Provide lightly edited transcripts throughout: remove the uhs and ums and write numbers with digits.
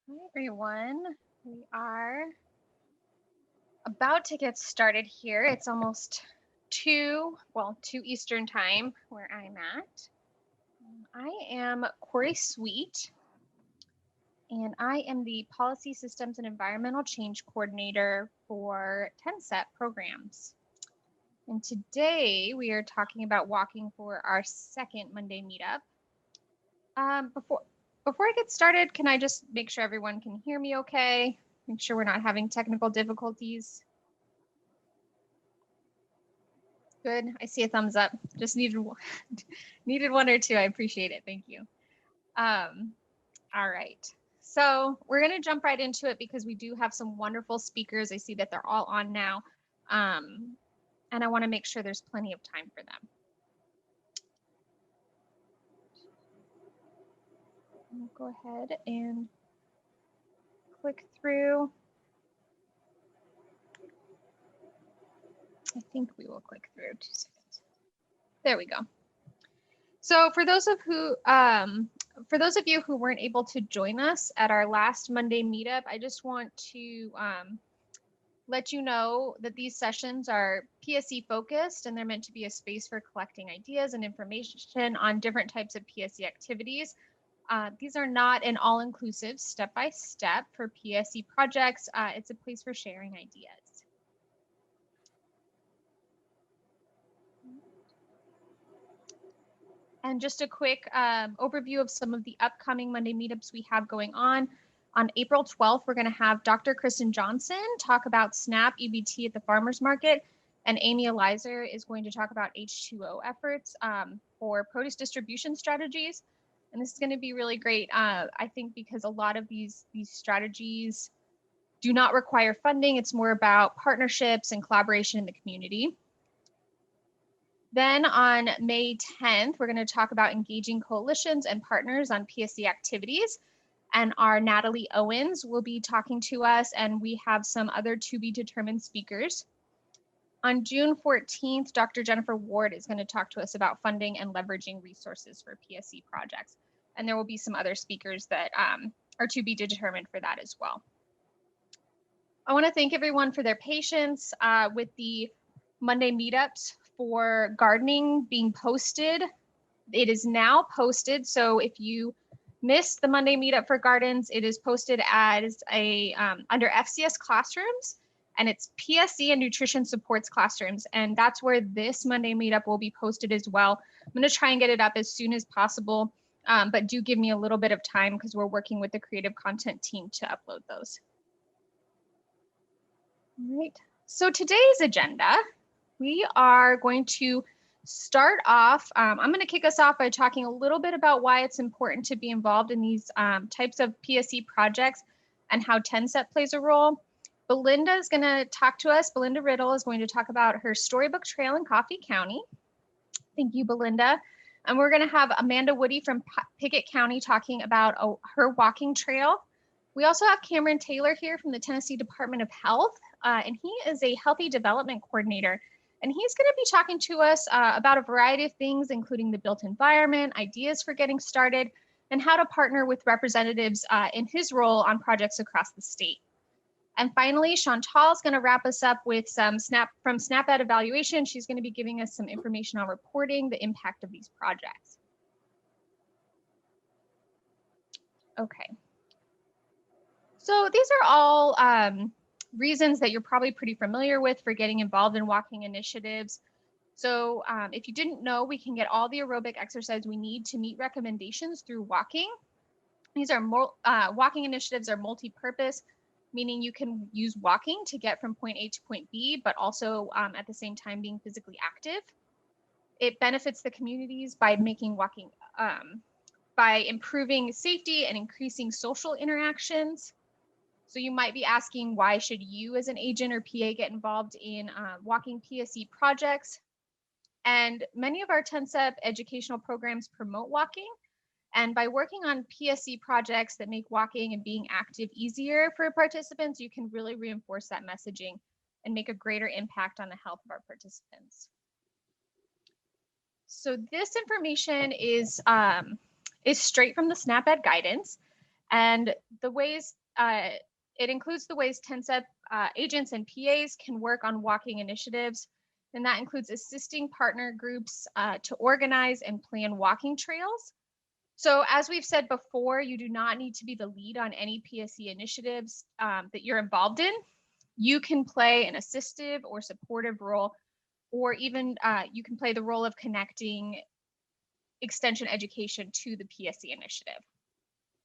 Hi, everyone. We are about to get started here. It's almost 2 Eastern time where I'm at. I am Corey Sweet, and I am the Policy Systems and Environmental Change Coordinator for TenSet programs. And today we are talking about walking for our second Monday meetup. Before I get started, can I just make sure everyone can hear me okay? Make sure we're not having technical difficulties. Good, I see a thumbs up. Just needed one or two. I appreciate it, thank you. All right, so we're gonna jump right into it because we do have some wonderful speakers. I see that they're all on now. And I wanna make sure there's plenty of time for them. I'll go ahead and click through. I think we will click through 2 seconds. There we go. So for those of you who weren't able to join us at our last Monday meetup, I just want to let you know that these sessions are PSE focused and they're meant to be a space for collecting ideas and information on different types of PSE activities. These are not an all-inclusive step-by-step for PSE projects. It's a place for sharing ideas. And just a quick overview of some of the upcoming Monday meetups we have going on. On April 12th, we're going to have Dr. Kristen Johnson talk about SNAP EBT at the farmers market, and Amy Elizer is going to talk about H2O efforts for produce distribution strategies. And this is going to be really great, I think, because a lot of these strategies do not require funding. It's more about partnerships and collaboration in the community. Then on May 10th, we're going to talk about engaging coalitions and partners on PSE activities. And our Natalie Owens will be talking to us, and we have some other to be determined speakers. On June 14th, Dr. Jennifer Ward is going to talk to us about funding and leveraging resources for PSE projects. And there will be some other speakers that are to be determined for that as well. I want to thank everyone for their patience with the Monday meetups for gardening being posted. It is now posted, so if you missed the Monday meetup for gardens, it is posted as a under FCS classrooms, and it's PSE and nutrition supports classrooms, and that's where this Monday meetup will be posted as well. I'm going to try and get it up as soon as possible, but do give me a little bit of time because we're working with the creative content team to upload those. All right, so today's agenda, we are going to start off, I'm going to kick us off by talking a little bit about why it's important to be involved in these types of PSE projects and how TenSet plays a role. Belinda is going to talk to us. Belinda Riddle is going to talk about her Storybook Trail in Coffee County. Thank you, Belinda. And we're going to have Amanda Woody from Pickett County talking about her walking trail. We also have Cameron Taylor here from the Tennessee Department of Health, and he is a healthy development coordinator. And he's going to be talking to us about a variety of things, including the built environment, ideas for getting started, and how to partner with representatives in his role on projects across the state. And finally, Chantal is going to wrap us up with some SNAP Ed evaluation. She's going to be giving us some information on reporting the impact of these projects. Okay. So these are all reasons that you're probably pretty familiar with for getting involved in walking initiatives. So if you didn't know, we can get all the aerobic exercise we need to meet recommendations through walking. These are walking initiatives are multi-purpose, meaning you can use walking to get from point A to point B, but also at the same time being physically active. It benefits the communities by making walking, by improving safety and increasing social interactions. So you might be asking, why should you as an agent or PA get involved in walking PSE projects? And many of our TenSet educational programs promote walking. And by working on PSE projects that make walking and being active easier for participants, you can really reinforce that messaging and make a greater impact on the health of our participants. So this information is straight from the SNAP Ed guidance. And the ways it includes the ways TENSEP agents and PAs can work on walking initiatives. And that includes assisting partner groups to organize and plan walking trails. So as we've said before, you do not need to be the lead on any PSE initiatives that you're involved in. You can play an assistive or supportive role, or even you can play the role of connecting extension education to the PSE initiative.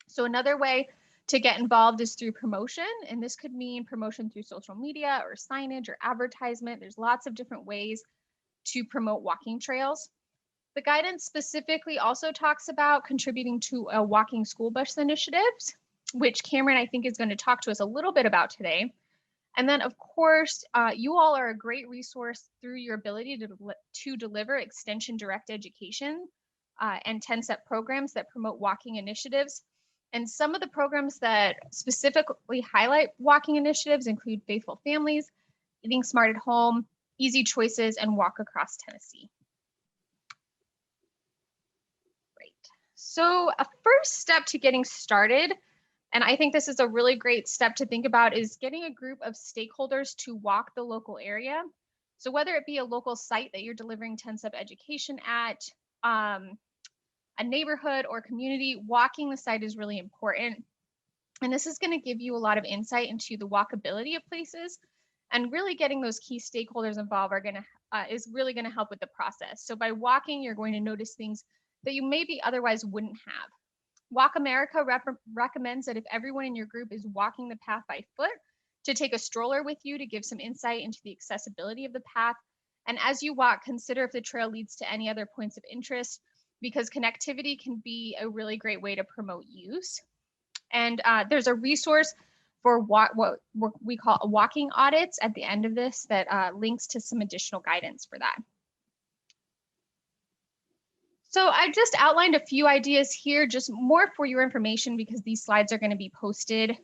So another way to get involved is through promotion, and this could mean promotion through social media or signage or advertisement. There's lots of different ways to promote walking trails. The guidance specifically also talks about contributing to a walking school bus initiatives, which Cameron, I think, is going to talk to us a little bit about today. And then, of course, you all are a great resource through your ability to deliver extension direct education and TENSEP programs that promote walking initiatives. And some of the programs that specifically highlight walking initiatives include Faithful Families, Eating Smart at Home, Easy Choices, and Walk Across Tennessee. Great. So a first step to getting started, and I think this is a really great step to think about, is getting a group of stakeholders to walk the local area. So whether it be a local site that you're delivering TENSEP education at, a neighborhood or community, walking the site is really important. And this is going to give you a lot of insight into the walkability of places, and really getting those key stakeholders involved is really going to help with the process. So by walking, you're going to notice things that you maybe otherwise wouldn't have. Walk America recommends that if everyone in your group is walking the path by foot, to take a stroller with you to give some insight into the accessibility of the path. And as you walk, consider if the trail leads to any other points of interest, because connectivity can be a really great way to promote use. And there's a resource for what we call walking audits at the end of this that links to some additional guidance for that. So I just outlined a few ideas here, just more for your information, because these slides are going to be posted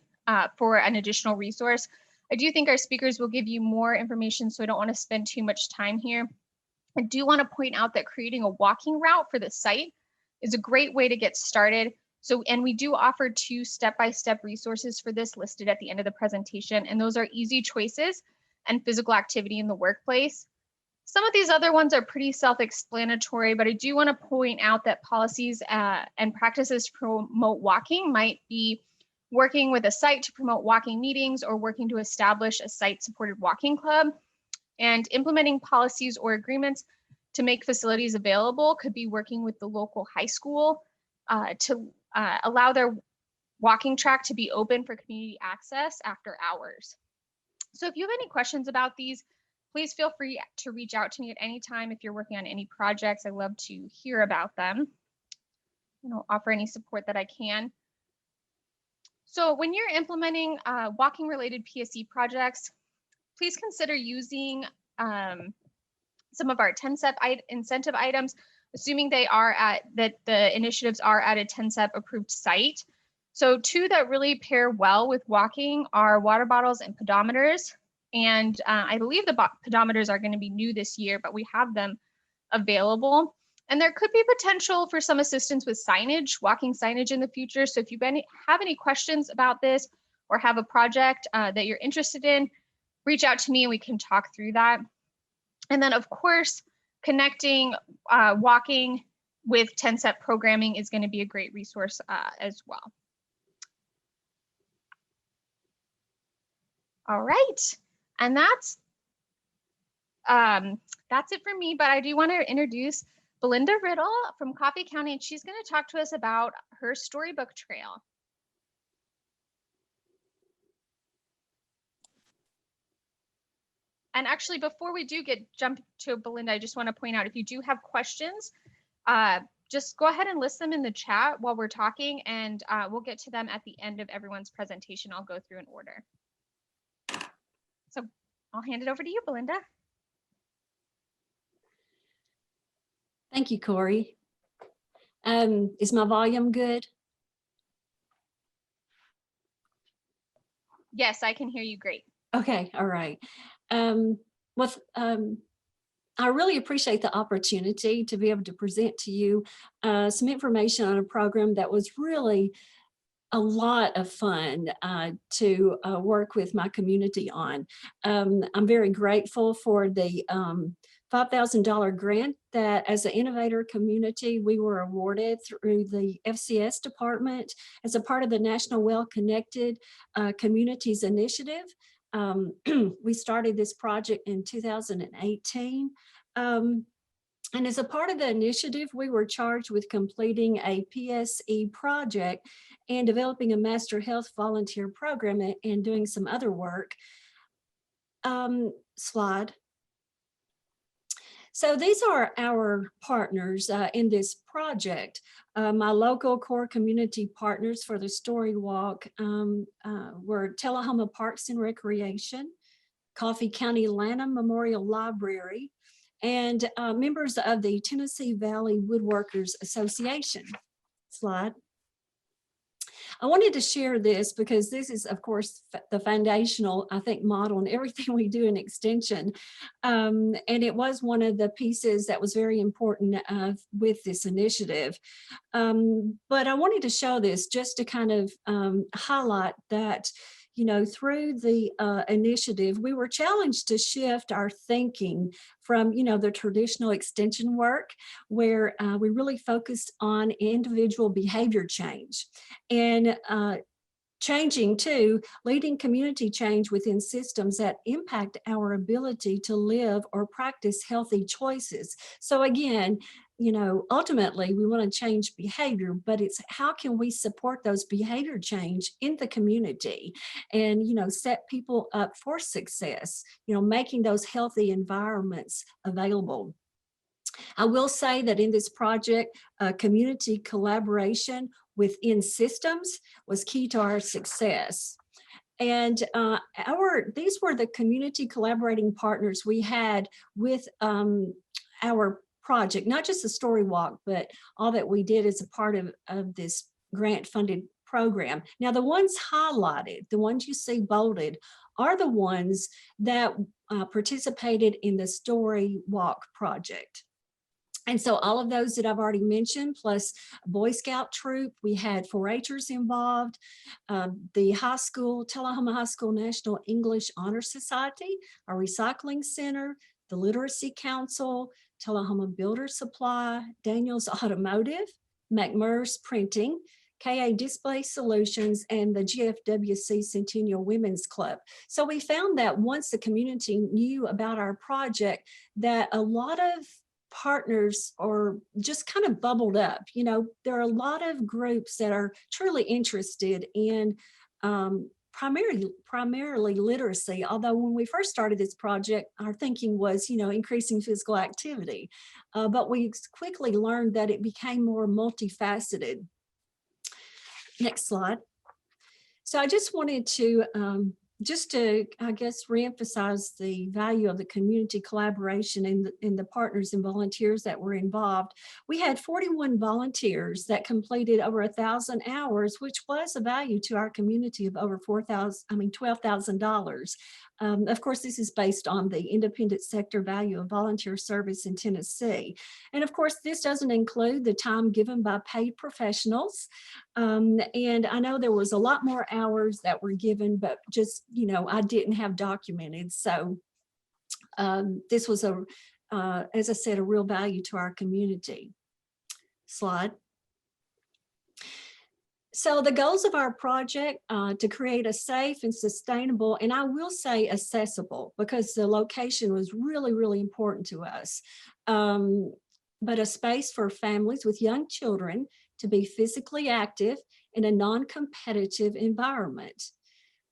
for an additional resource. I do think our speakers will give you more information, so I don't want to spend too much time here. I do want to point out that creating a walking route for the site is a great way to get started. So, and we do offer 2 step-by-step resources for this listed at the end of the presentation, and those are Easy Choices and Physical Activity in the Workplace. Some of these other ones are pretty self-explanatory, but I do want to point out that policies and practices to promote walking might be working with a site to promote walking meetings, or working to establish a site-supported walking club. And implementing policies or agreements to make facilities available could be working with the local high school to allow their walking track to be open for community access after hours. So if you have any questions about these, please feel free to reach out to me at any time if you're working on any projects. I love to hear about them, and I'll offer any support that I can. So when you're implementing walking related PSE projects, please consider using some of our TENSEP incentive items, assuming that the initiatives are at a TENSEP approved site. So 2 that really pair well with walking are water bottles and pedometers. And I believe the pedometers are going to be new this year, but we have them available. And there could be potential for some assistance with signage, walking signage in the future. So if you have any questions about this, or have a project that you're interested in, reach out to me and we can talk through that. And then, of course, connecting walking with TENSEP programming is going to be a great resource as well. All right, and that's it for me, but I do want to introduce Belinda Riddle from Coffee County, and she's going to talk to us about her Storybook Trail. And actually, before we do jump to Belinda, I just want to point out, if you do have questions, just go ahead and list them in the chat while we're talking, and we'll get to them at the end of everyone's presentation. I'll go through in order. So I'll hand it over to you, Belinda. Thank you, Corey. Is my volume good? Yes, I can hear you great. Okay, all right. I really appreciate the opportunity to be able to present to you some information on a program that was really a lot of fun to work with my community on. I'm very grateful for the $5,000 grant that as an innovator community, we were awarded through the FCS department as a part of the National Well Connected Communities Initiative. We started this project in 2018. And as a part of the initiative, we were charged with completing a PSE project and developing a master health volunteer program and doing some other work. Slide. So these are our partners in this project. My local core community partners for the Story Walk were Tullahoma Parks and Recreation, Coffee County Lanham Memorial Library, and members of the Tennessee Valley Woodworkers Association. Slide. I wanted to share this because this is, of course, the foundational, I think, model in everything we do in Extension. And it was one of the pieces that was very important with this initiative. But I wanted to show this just to kind of highlight that, you know, through the initiative, we were challenged to shift our thinking from, you know, the traditional extension work where we really focused on individual behavior change and changing to leading community change within systems that impact our ability to live or practice healthy choices. So again, you know, ultimately we want to change behavior, but it's how can we support those behavior change in the community and, you know, set people up for success, you know, making those healthy environments available. I will say that in this project, community collaboration within systems was key to our success. And these were the community collaborating partners we had with our project, not just the Story Walk, but all that we did as a part of this grant funded program. Now, the ones highlighted, the ones you see bolded, are the ones that participated in the Story Walk project. And so all of those that I've already mentioned, plus Boy Scout troop, we had 4-H'ers involved, the high school, Tullahoma High School National English Honor Society, our recycling center, the Literacy Council, Tullahoma Builder Supply, Daniels Automotive, McMurr's Printing, KA Display Solutions, and the GFWC Centennial Women's Club. So we found that once the community knew about our project, that a lot of partners or just kind of bubbled up. You know, there are a lot of groups that are truly interested in primarily literacy, although when we first started this project, our thinking was, you know, increasing physical activity, but we quickly learned that it became more multifaceted. Next slide. So I just wanted to I guess, reemphasize the value of the community collaboration and the partners and volunteers that were involved. We had 41 volunteers that completed over 1,000 hours, which was a value to our community of over $12,000. Of course, this is based on the independent sector value of volunteer service in Tennessee. And of course, this doesn't include the time given by paid professionals. And I know there was a lot more hours that were given, but just, you know, I didn't have documented. So this was, as I said, a real value to our community. Slide. So the goals of our project to create a safe and sustainable, and I will say accessible, because the location was really, really important to us, but a space for families with young children to be physically active in a non-competitive environment.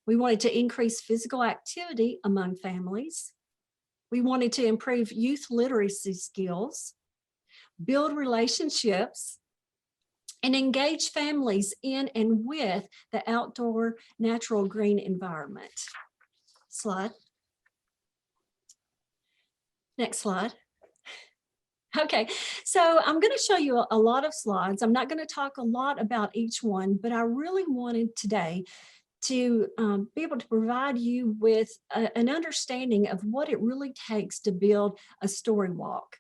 We wanted to increase physical activity among families. We wanted to improve youth literacy skills, build relationships, and engage families in and with the outdoor natural green environment. Slide. Next slide. Okay, so I'm going to show you a lot of slides. I'm not going to talk a lot about each one, but I really wanted today to be able to provide you with an understanding of what it really takes to build a story walk.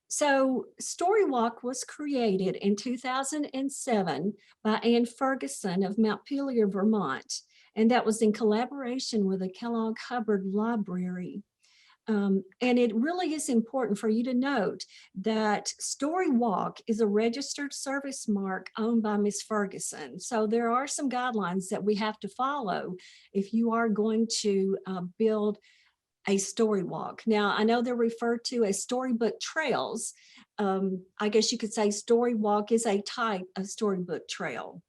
So Storywalk was created in 2007 by Ann Ferguson of Montpelier, Vermont, and that was in collaboration with the Kellogg Hubbard Library. And it really is important for you to note that Storywalk is a registered service mark owned by Ms. Ferguson. So there are some guidelines that we have to follow if you are going to build a story walk. Now, I know they're referred to as storybook trails. I guess you could say story walk is a type of storybook trail.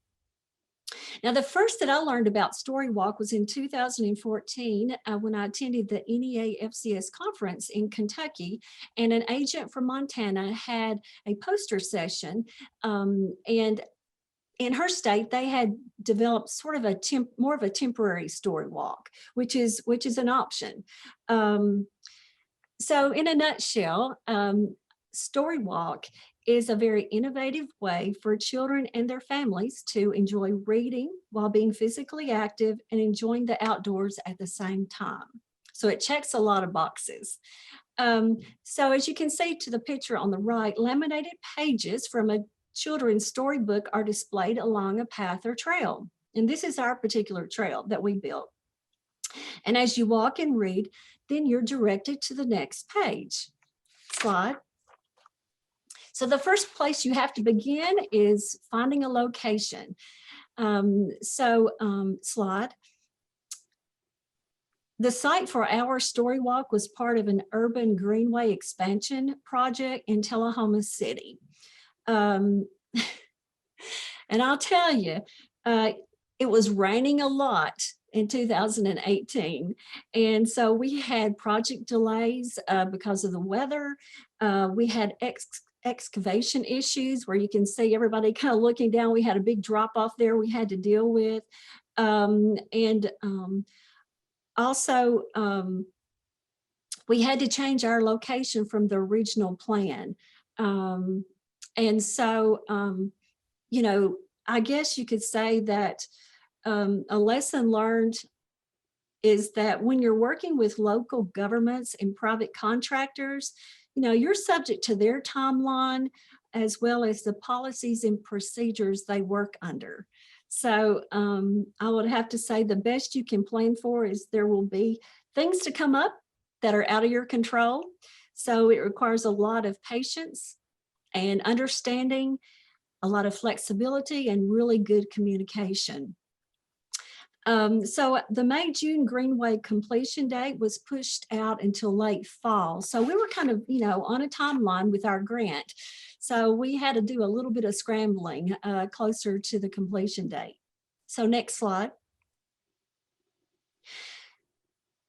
Now, the first that I learned about Story Walk was in 2014 when I attended the NEA FCS conference in Kentucky, and an agent from Montana had a poster session, and in her state, they had developed sort of a more of a temporary story walk, which is an option. So in a nutshell, Story Walk is a very innovative way for children and their families to enjoy reading while being physically active and enjoying the outdoors at the same time. So it checks a lot of boxes. So as you can see to the picture on the right, laminated pages from a children's storybook are displayed along a path or trail. And this is our particular trail that we built. And as you walk and read, then you're directed to the next page. Slide. So the first place you have to begin is finding a location. Slide. The site for our story walk was part of an urban greenway expansion project in Tullahoma City. And I'll tell you, it was raining a lot in 2018. And so we had project delays because of the weather. We had excavation issues where you can see everybody kind of looking down. We had a big drop off there we had to deal with. Also, we had to change our location from the original plan. And so, you know, I guess you could say that a lesson learned is that when you're working with local governments and private contractors, you know, you're subject to their timeline as well as the policies and procedures they work under. So I would have to say the best you can plan for is there will be things to come up that are out of your control. So it requires a lot of patience and understanding, a lot of flexibility, and really good communication. So the May-June Greenway completion date was pushed out until late fall. So we were kind of, you know, on a timeline with our grant. So we had to do a little bit of scrambling closer to the completion date. So next slide.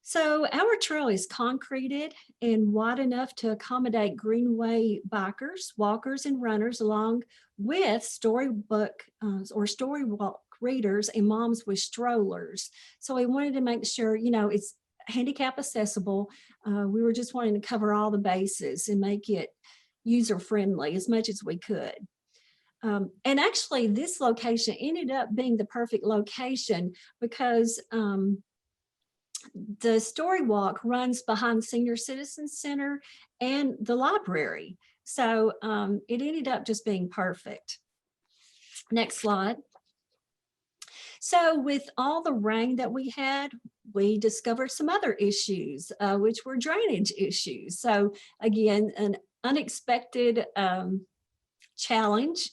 So our trail is concreted and wide enough to accommodate Greenway bikers, walkers, and runners, along with storybook or story walk readers and moms with strollers. So we wanted to make sure, you know, it's handicap accessible. We were just wanting to cover all the bases and make it user-friendly as much as we could. And actually, this location ended up being the perfect location because the story walk runs behind Senior Citizen Center and the library. So it ended up just being perfect. Next slide. So with all the rain that we had, we discovered some other issues, which were drainage issues. So again, an unexpected challenge,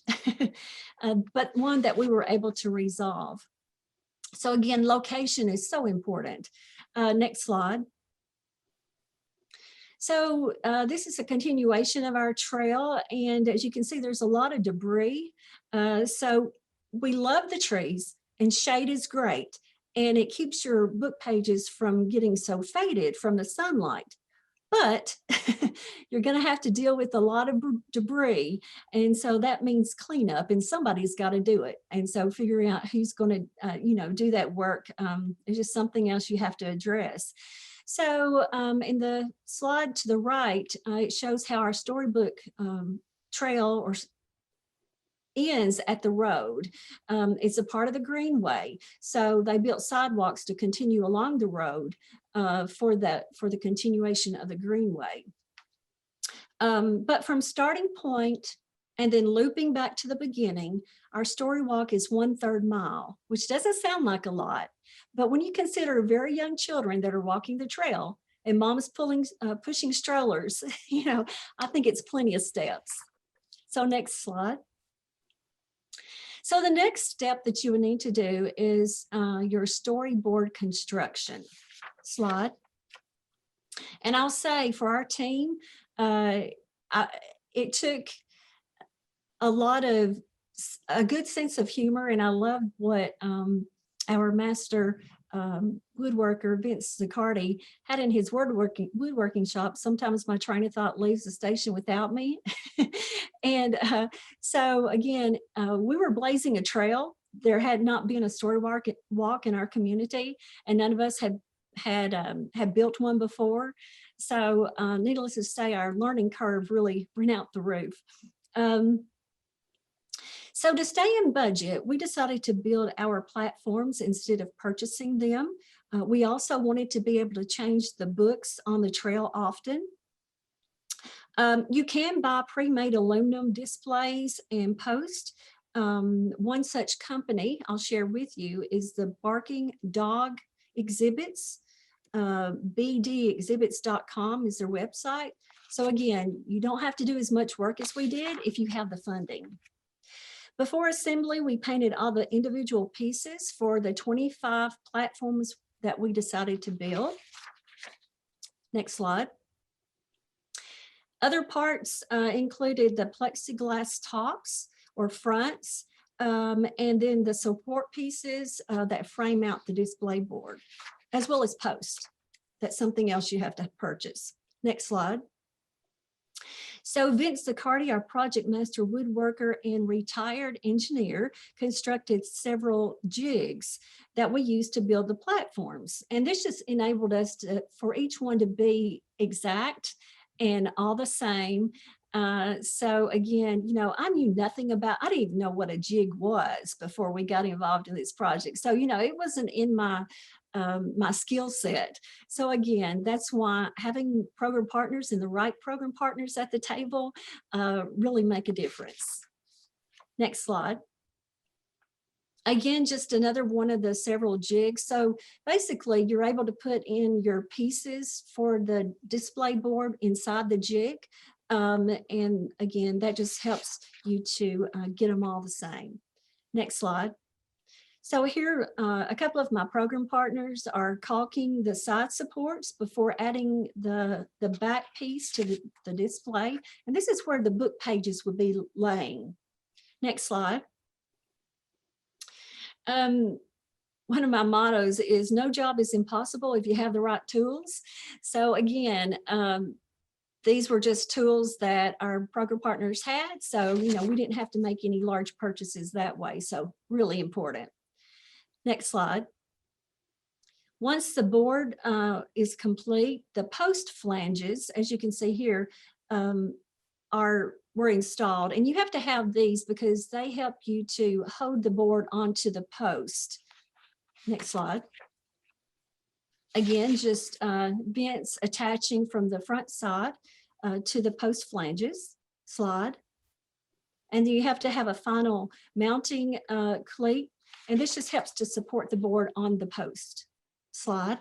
but one that we were able to resolve. So again, location is so important. Next slide. So this is a continuation of our trail, and as you can see, there's a lot of debris. So we love the trees, and shade is great, and it keeps your book pages from getting so faded from the sunlight. But you're going to have to deal with a lot of debris, and so that means cleanup, and somebody's got to do it. And so figuring out who's going to, you know, do that work is just something else you have to address. So in the slide to the right, it shows how our storybook trail or ends at the road. It's a part of the greenway. So they built sidewalks to continue along the road for the continuation of the greenway. But from starting point and then looping back to the beginning, our story walk is 1/3 mile, which doesn't sound like a lot. But when you consider very young children that are walking the trail and mom's pushing strollers, I think it's plenty of steps. So next slide. So the next step that you would need to do is your storyboard construction. Slide. And I'll say for our team, it took a good sense of humor, and I love what our master woodworker, Vince Zaccardi, had in his woodworking shop. Sometimes my train of thought leaves the station without me. And so again, we were blazing a trail. There had not been a story walk in our community, and none of us had built one before. So needless to say, our learning curve really went out the roof. So to stay in budget, we decided to build our platforms instead of purchasing them. We also wanted to be able to change the books on the trail often. You can buy pre-made aluminum displays and post. One such company I'll share with you is the Barking Dog Exhibits. bdexhibits.com is their website. So again, you don't have to do as much work as we did if you have the funding. Before assembly, we painted all the individual pieces for the 25 platforms that we decided to build. Next slide. Other parts included the plexiglass tops or fronts, and then the support pieces that frame out the display board, as well as posts. That's something else you have to purchase. Next slide. So Vince Zaccardi, our project master woodworker and retired engineer, constructed several jigs that we used to build the platforms. And this just enabled us for each one to be exact and all the same. So again, I knew nothing about, I didn't even know what a jig was before we got involved in this project. So, it wasn't in my skill set. So again, that's why having program partners and the right program partners at the table really make a difference. Next slide. Again, just another one of the several jigs. So basically you're able to put in your pieces for the display board inside the jig. And again, that just helps you to get them all the same. Next slide. So here, a couple of my program partners are caulking the side supports before adding the back piece to the display. And this is where the book pages would be laying. Next slide. One of my mottos is no job is impossible if you have the right tools. So again, these were just tools that our program partners had. So, we didn't have to make any large purchases that way. So really important. Next slide. Once the board is complete, the post flanges, as you can see here, were installed. And you have to have these because they help you to hold the board onto the post. Next slide. Again, just vents attaching from the front side to the post flanges. Slide. And you have to have a final mounting cleat. And this just helps to support the board on the post. Slide.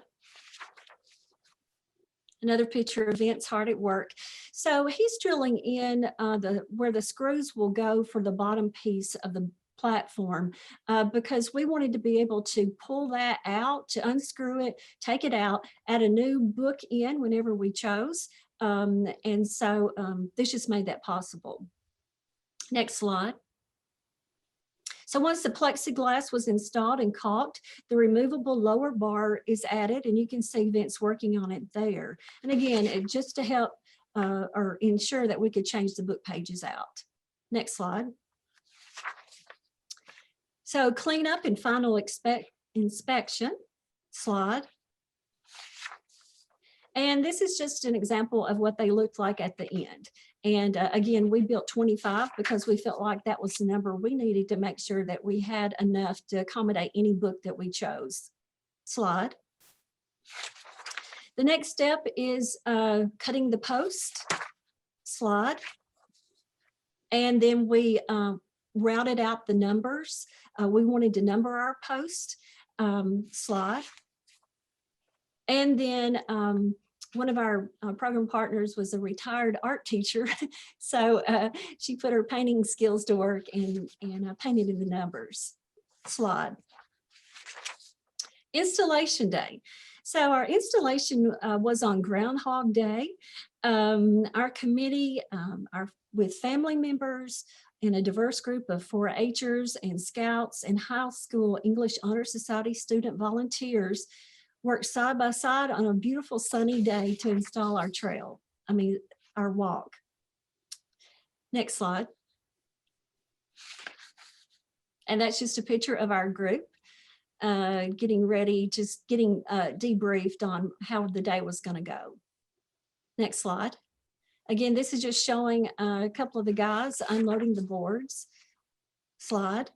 Another picture of Vince hard at work. So he's drilling in where the screws will go for the bottom piece of the platform because we wanted to be able to pull that out, to unscrew it, take it out, add a new book in whenever we chose. And so this just made that possible. Next slide. So once the plexiglass was installed and caulked, the removable lower bar is added, and you can see Vince working on it there. And again, just to help or ensure that we could change the book pages out. Next slide. So clean up and final inspection. Slide. And this is just an example of what they looked like at the end. And again, we built 25 because we felt like that was the number we needed to make sure that we had enough to accommodate any book that we chose. Slide. The next step is cutting the post. Slide. And then we routed out the numbers. We wanted to number our post. Slide. And then one of our program partners was a retired art teacher. So she put her painting skills to work and painted in the numbers. Slide. Installation day. So our installation was on Groundhog Day. Our committee, with family members and a diverse group of 4-Hers and Scouts and high school English Honor Society student volunteers, worked side by side on a beautiful sunny day to install our trail, our walk. Next slide. And that's just a picture of our group getting ready, just getting debriefed on how the day was going to go. Next slide. Again, this is just showing a couple of the guys unloading the boards. Slide.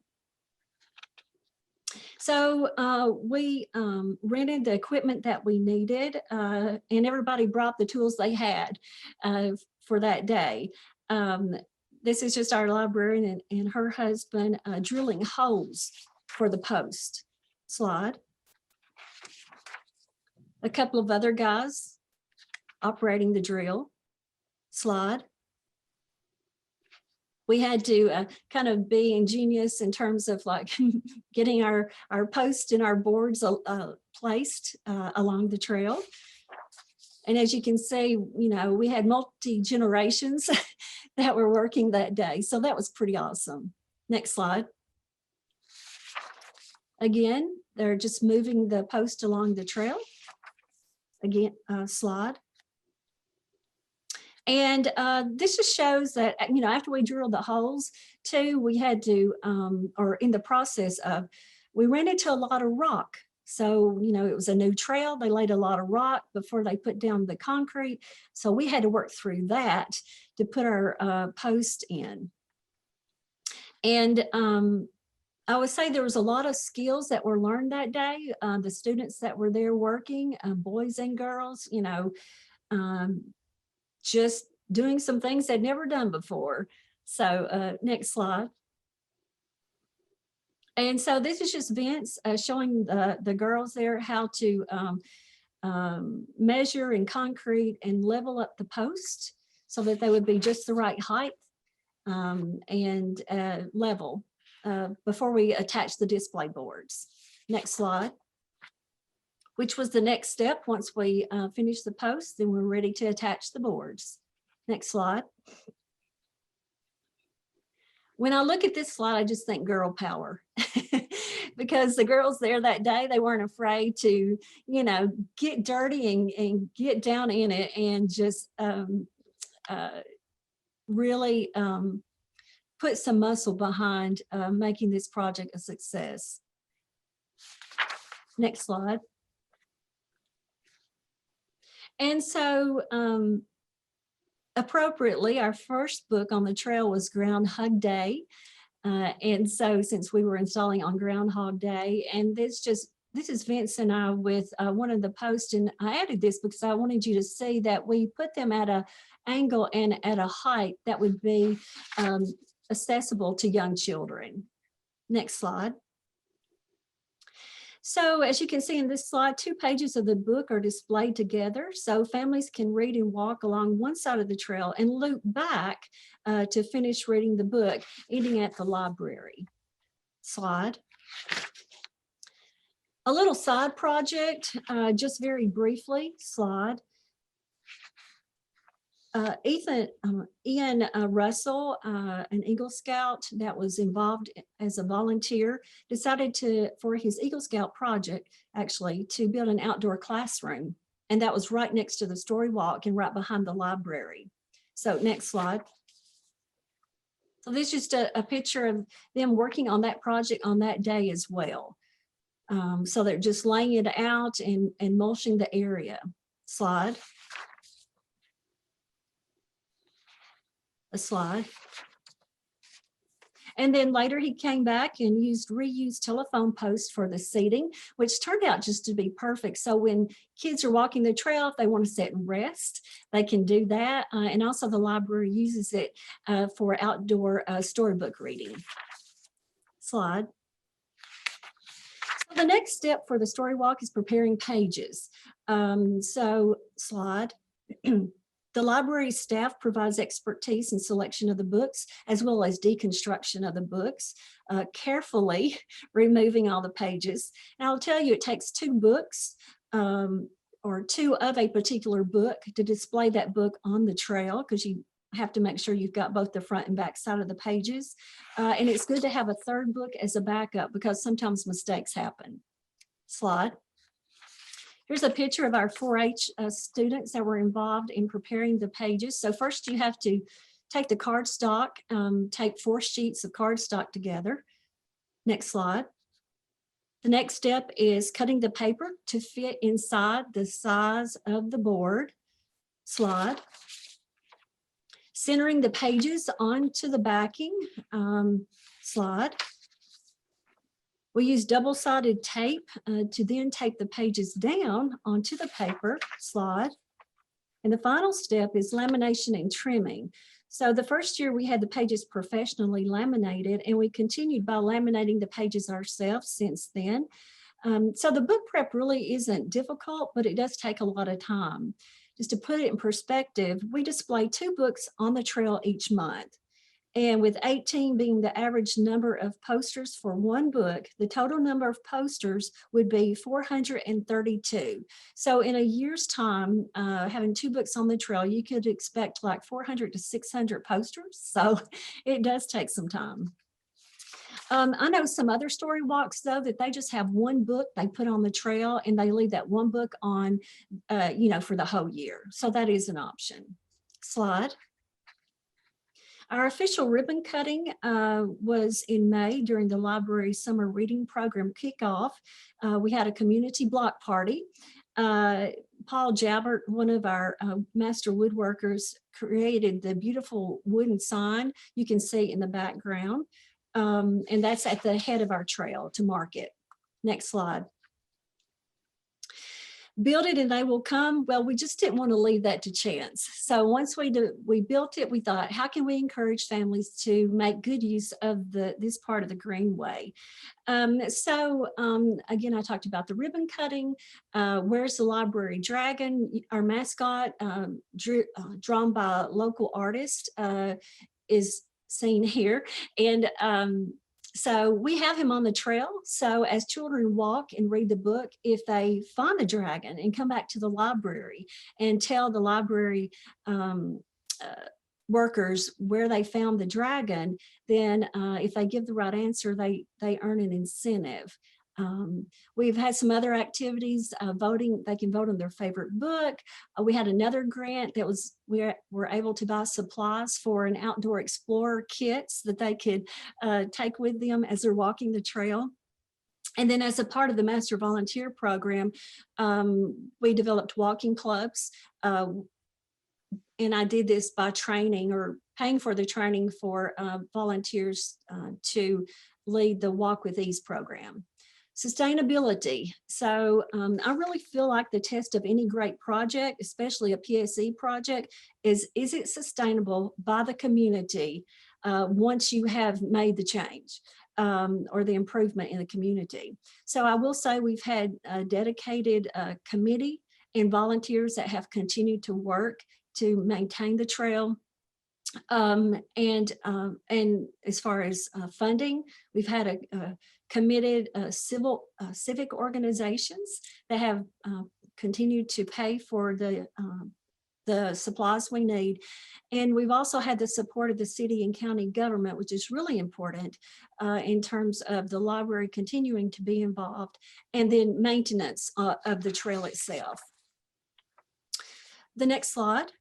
So we rented the equipment that we needed, and everybody brought the tools they had for that day. This is just our librarian and her husband drilling holes for the post. Slide. A couple of other guys operating the drill. Slide. We had to kind of be ingenious in terms of like getting our posts and our boards placed along the trail. And as you can see, we had multi-generations that were working that day. So that was pretty awesome. Next slide. Again, they're just moving the post along the trail. Again, slide. And this just shows that, after we drilled the holes too, we had to, or in the process of, we ran into a lot of rock. So, it was a new trail. They laid a lot of rock before they put down the concrete. So we had to work through that to put our post in. And I would say there was a lot of skills that were learned that day. The students that were there working, boys and girls, just doing some things they'd never done before. So next slide. And so this is just Vince showing the girls there how to measure and concrete and level up the post so that they would be just the right height and level before we attach the display boards. Next slide. Which was the next step. Once we finish the post, then we're ready to attach the boards. Next slide. When I look at this slide, I just think girl power because the girls there that day, they weren't afraid to, get dirty and get down in it and just really put some muscle behind making this project a success. Next slide. And so appropriately, our first book on the trail was Groundhog Day. And so since we were installing on Groundhog Day, and this is Vince and I with one of the posts, and I added this because I wanted you to see that we put them at an angle and at a height that would be accessible to young children. Next slide. So as you can see in this slide, 2 pages of the book are displayed together. So families can read and walk along one side of the trail and loop back to finish reading the book, ending at the library. Slide. A little side project, just very briefly, slide. Ian Russell, an Eagle Scout that was involved as a volunteer, decided for his Eagle Scout project, actually, to build an outdoor classroom. And that was right next to the story walk and right behind the library. So next slide. So this is just a picture of them working on that project on that day as well. So they're just laying it out and mulching the area. Slide. A slide. And then later he came back and used reused telephone posts for the seating, which turned out just to be perfect. So when kids are walking the trail, if they want to sit and rest, they can do that. And also the library uses it for outdoor storybook reading. Slide. So the next step for the story walk is preparing pages. Slide. The library staff provides expertise in selection of the books, as well as deconstruction of the books, carefully removing all the pages. And I'll tell you, it takes 2 books or 2 of a particular book to display that book on the trail, because you have to make sure you've got both the front and back side of the pages. And it's good to have a 3rd book as a backup, because sometimes mistakes happen. Slide. Here's a picture of our 4-H students that were involved in preparing the pages. So first you have to take the cardstock, take 4 sheets of cardstock together. Next slide. The next step is cutting the paper to fit inside the size of the board. Slide. Centering the pages onto the backing. Slide. We use double-sided tape to then tape the pages down onto the paper. Slide. And the final step is lamination and trimming. So the first year we had the pages professionally laminated, and we continued by laminating the pages ourselves since then. So the book prep really isn't difficult, but it does take a lot of time. Just to put it in perspective, we display 2 books on the trail each month. And with 18 being the average number of posters for 1 book, the total number of posters would be 432. So in a year's time, having 2 books on the trail, you could expect like 400 to 600 posters. So it does take some time. I know some other story walks, though, that they just have 1 book they put on the trail, and they leave that 1 book on, for the whole year. So that is an option. Slide. Our official ribbon cutting was in May during the library summer reading program kickoff. We had a community block party. Paul Jabbert, one of our master woodworkers, created the beautiful wooden sign you can see in the background. And that's at the head of our trail to market. Next slide. Build it and they will come. Well, we just didn't want to leave that to chance. So once we built it, we thought, how can we encourage families to make good use of this part of the Greenway? Again, I talked about the ribbon cutting. Where's the Library Dragon? Our mascot, drawn by a local artist, is seen here. And so we have him on the trail. So as children walk and read the book, if they find the dragon and come back to the library and tell the library workers where they found the dragon, then if they give the right answer, they earn an incentive. We've had some other activities, voting. They can vote on their favorite book. We had another grant that was, we were able to buy supplies for an outdoor explorer kits that they could take with them as they're walking the trail. And then as a part of the Master Volunteer Program, we developed walking clubs. And I did this by training or paying for the training for volunteers to lead the Walk with Ease program. Sustainability. So I really feel like the test of any great project, especially a PSE project, is it sustainable by the community once you have made the change or the improvement in the community. So I will say we've had a dedicated committee and volunteers that have continued to work to maintain the trail. And as far as funding, we've had a committed civic organizations that have continued to pay for the supplies we need. And we've also had the support of the city and county government, which is really important in terms of the library continuing to be involved, and then maintenance of the trail itself. The next slide.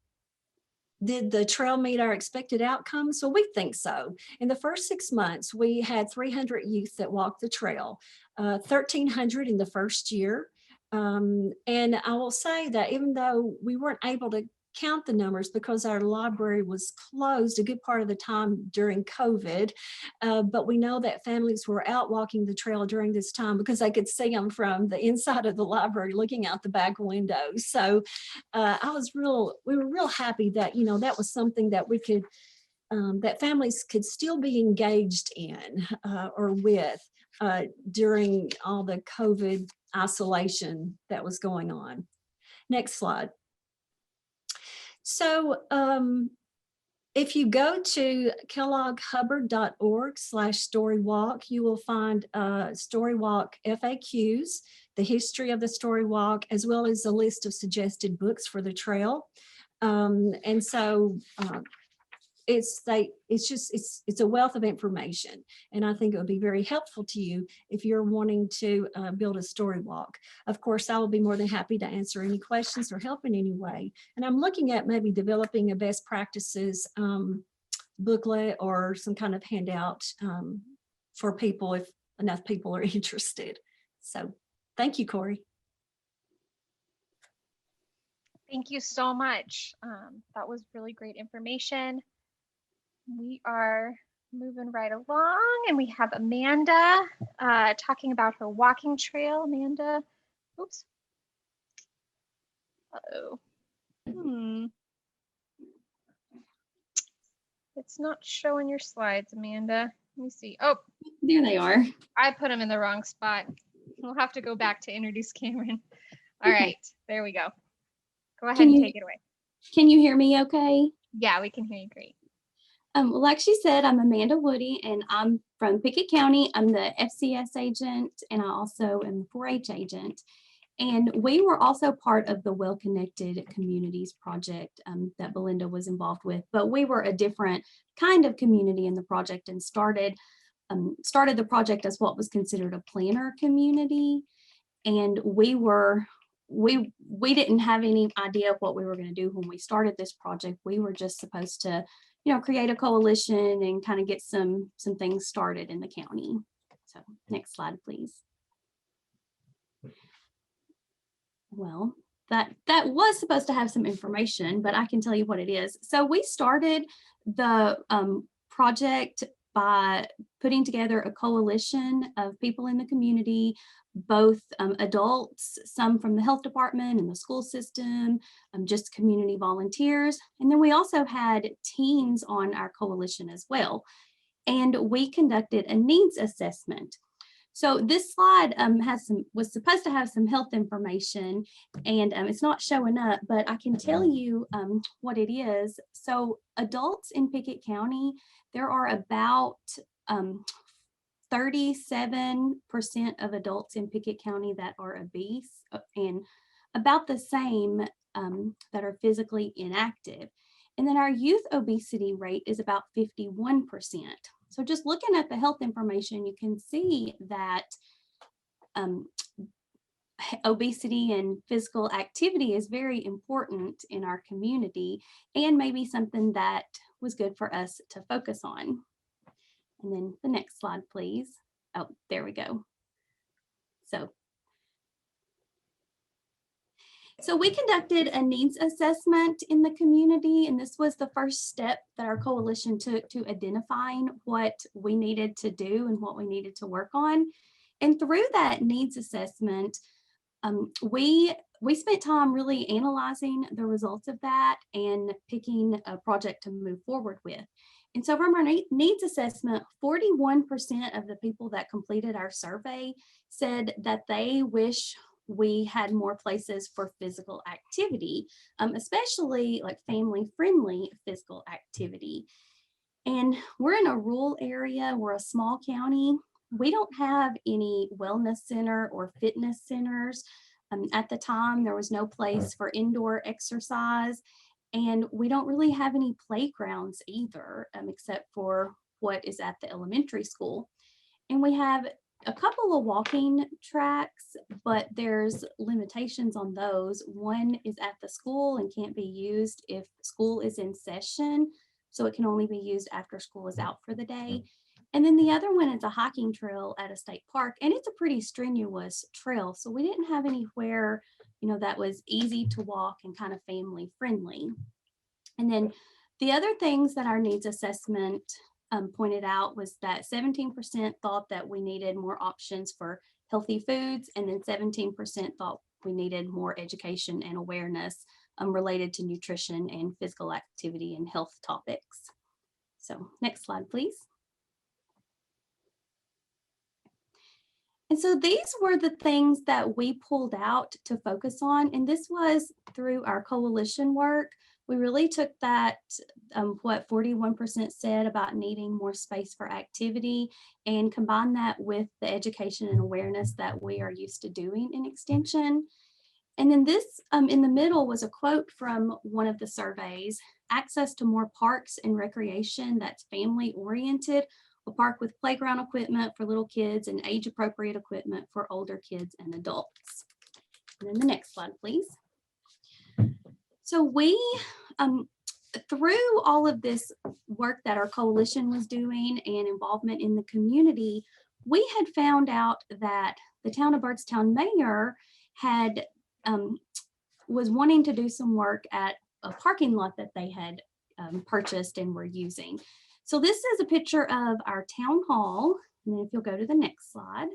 Did the trail meet our expected outcomes? So we think so. In the first 6 months, we had 300 youth that walked the trail, 1,300 in the first year. And I will say that even though we weren't able to count the numbers because our library was closed a good part of the time during COVID. But we know that families were out walking the trail during this time because they could see them from the inside of the library looking out the back window. So we were real happy that, that was something that we could, that families could still be engaged in or with during all the COVID isolation that was going on. Next slide. So if you go to kellogghubbard.org/storywalk, you will find Storywalk FAQs, the history of the Storywalk, as well as a list of suggested books for the trail. And so it's a wealth of information, and I think it would be very helpful to you if you're wanting to build a story walk. Of course, I will be more than happy to answer any questions or help in any way. And I'm looking at maybe developing a best practices booklet or some kind of handout for people if enough people are interested. So thank you, Corey. Thank you so much. That was really great information. We are moving right along, and we have Amanda talking about her walking trail. Amanda, oops. Uh-oh. It's not showing your slides, Amanda. Let me see. Oh, there they are. I put them in the wrong spot. We'll have to go back to introduce Cameron. All right, there we go. Go ahead and take it away. Can you hear me okay? Yeah, we can hear you great. Well, like she said, I'm Amanda Woody, and I'm from Pickett County. I'm the FCS agent, and I also am the 4-H agent. And we were also part of the Well Connected Communities project that Belinda was involved with, but we were a different kind of community in the project and started the project as what was considered a planner community. And we didn't have any idea of what we were going to do when we started this project. We were just supposed to, create a coalition and kind of get some things started in the county. So next slide, please. Well, that was supposed to have some information, but I can tell you what it is. So we started the project by putting together a coalition of people in the community, both adults, some from the health department and the school system, just community volunteers. And then we also had teens on our coalition as well. And we conducted a needs assessment. So this slide was supposed to have some health information, and it's not showing up, but I can tell you what it is. So adults in Pickett County, there are about 37% of adults in Pickett County that are obese, and about the same that are physically inactive. And then our youth obesity rate is about 51%. So just looking at the health information, you can see that obesity and physical activity is very important in our community, and maybe something that was good for us to focus on. And then the next slide, please. Oh, there we go. So we conducted a needs assessment in the community, and this was the first step that our coalition took to identifying what we needed to do and what we needed to work on. And through that needs assessment, we spent time really analyzing the results of that and picking a project to move forward with. And so from our needs assessment, 41% of the people that completed our survey said that they wish we had more places for physical activity, especially like family-friendly physical activity. And we're in a rural area, we're a small county. We don't have any wellness center or fitness centers. At the time, there was no place for indoor exercise, and we don't really have any playgrounds either, except for what is at the elementary school. And we have a couple of walking tracks, but there's limitations on those. One is at the school and can't be used if school is in session, so it can only be used after school is out for the day. And then the other one is a hiking trail at a state park, and it's a pretty strenuous trail, so we didn't have anywhere that was easy to walk and kind of family friendly. And then the other things that our needs assessment pointed out was that 17% thought that we needed more options for healthy foods, and then 17% thought we needed more education and awareness related to nutrition and physical activity and health topics. So next slide, please. And so these were the things that we pulled out to focus on, and this was through our coalition work. We really took that, what 41% said about needing more space for activity, and combined that with the education and awareness that we are used to doing in Extension. And then this in the middle was a quote from one of the surveys: access to more parks and recreation that's family oriented, a park with playground equipment for little kids and age appropriate equipment for older kids and adults. And then the next slide, please. So we, through all of this work that our coalition was doing and involvement in the community, we had found out that the town of Bardstown mayor had was wanting to do some work at a parking lot that they had purchased and were using. So this is a picture of our town hall. And then if you'll go to the next slide,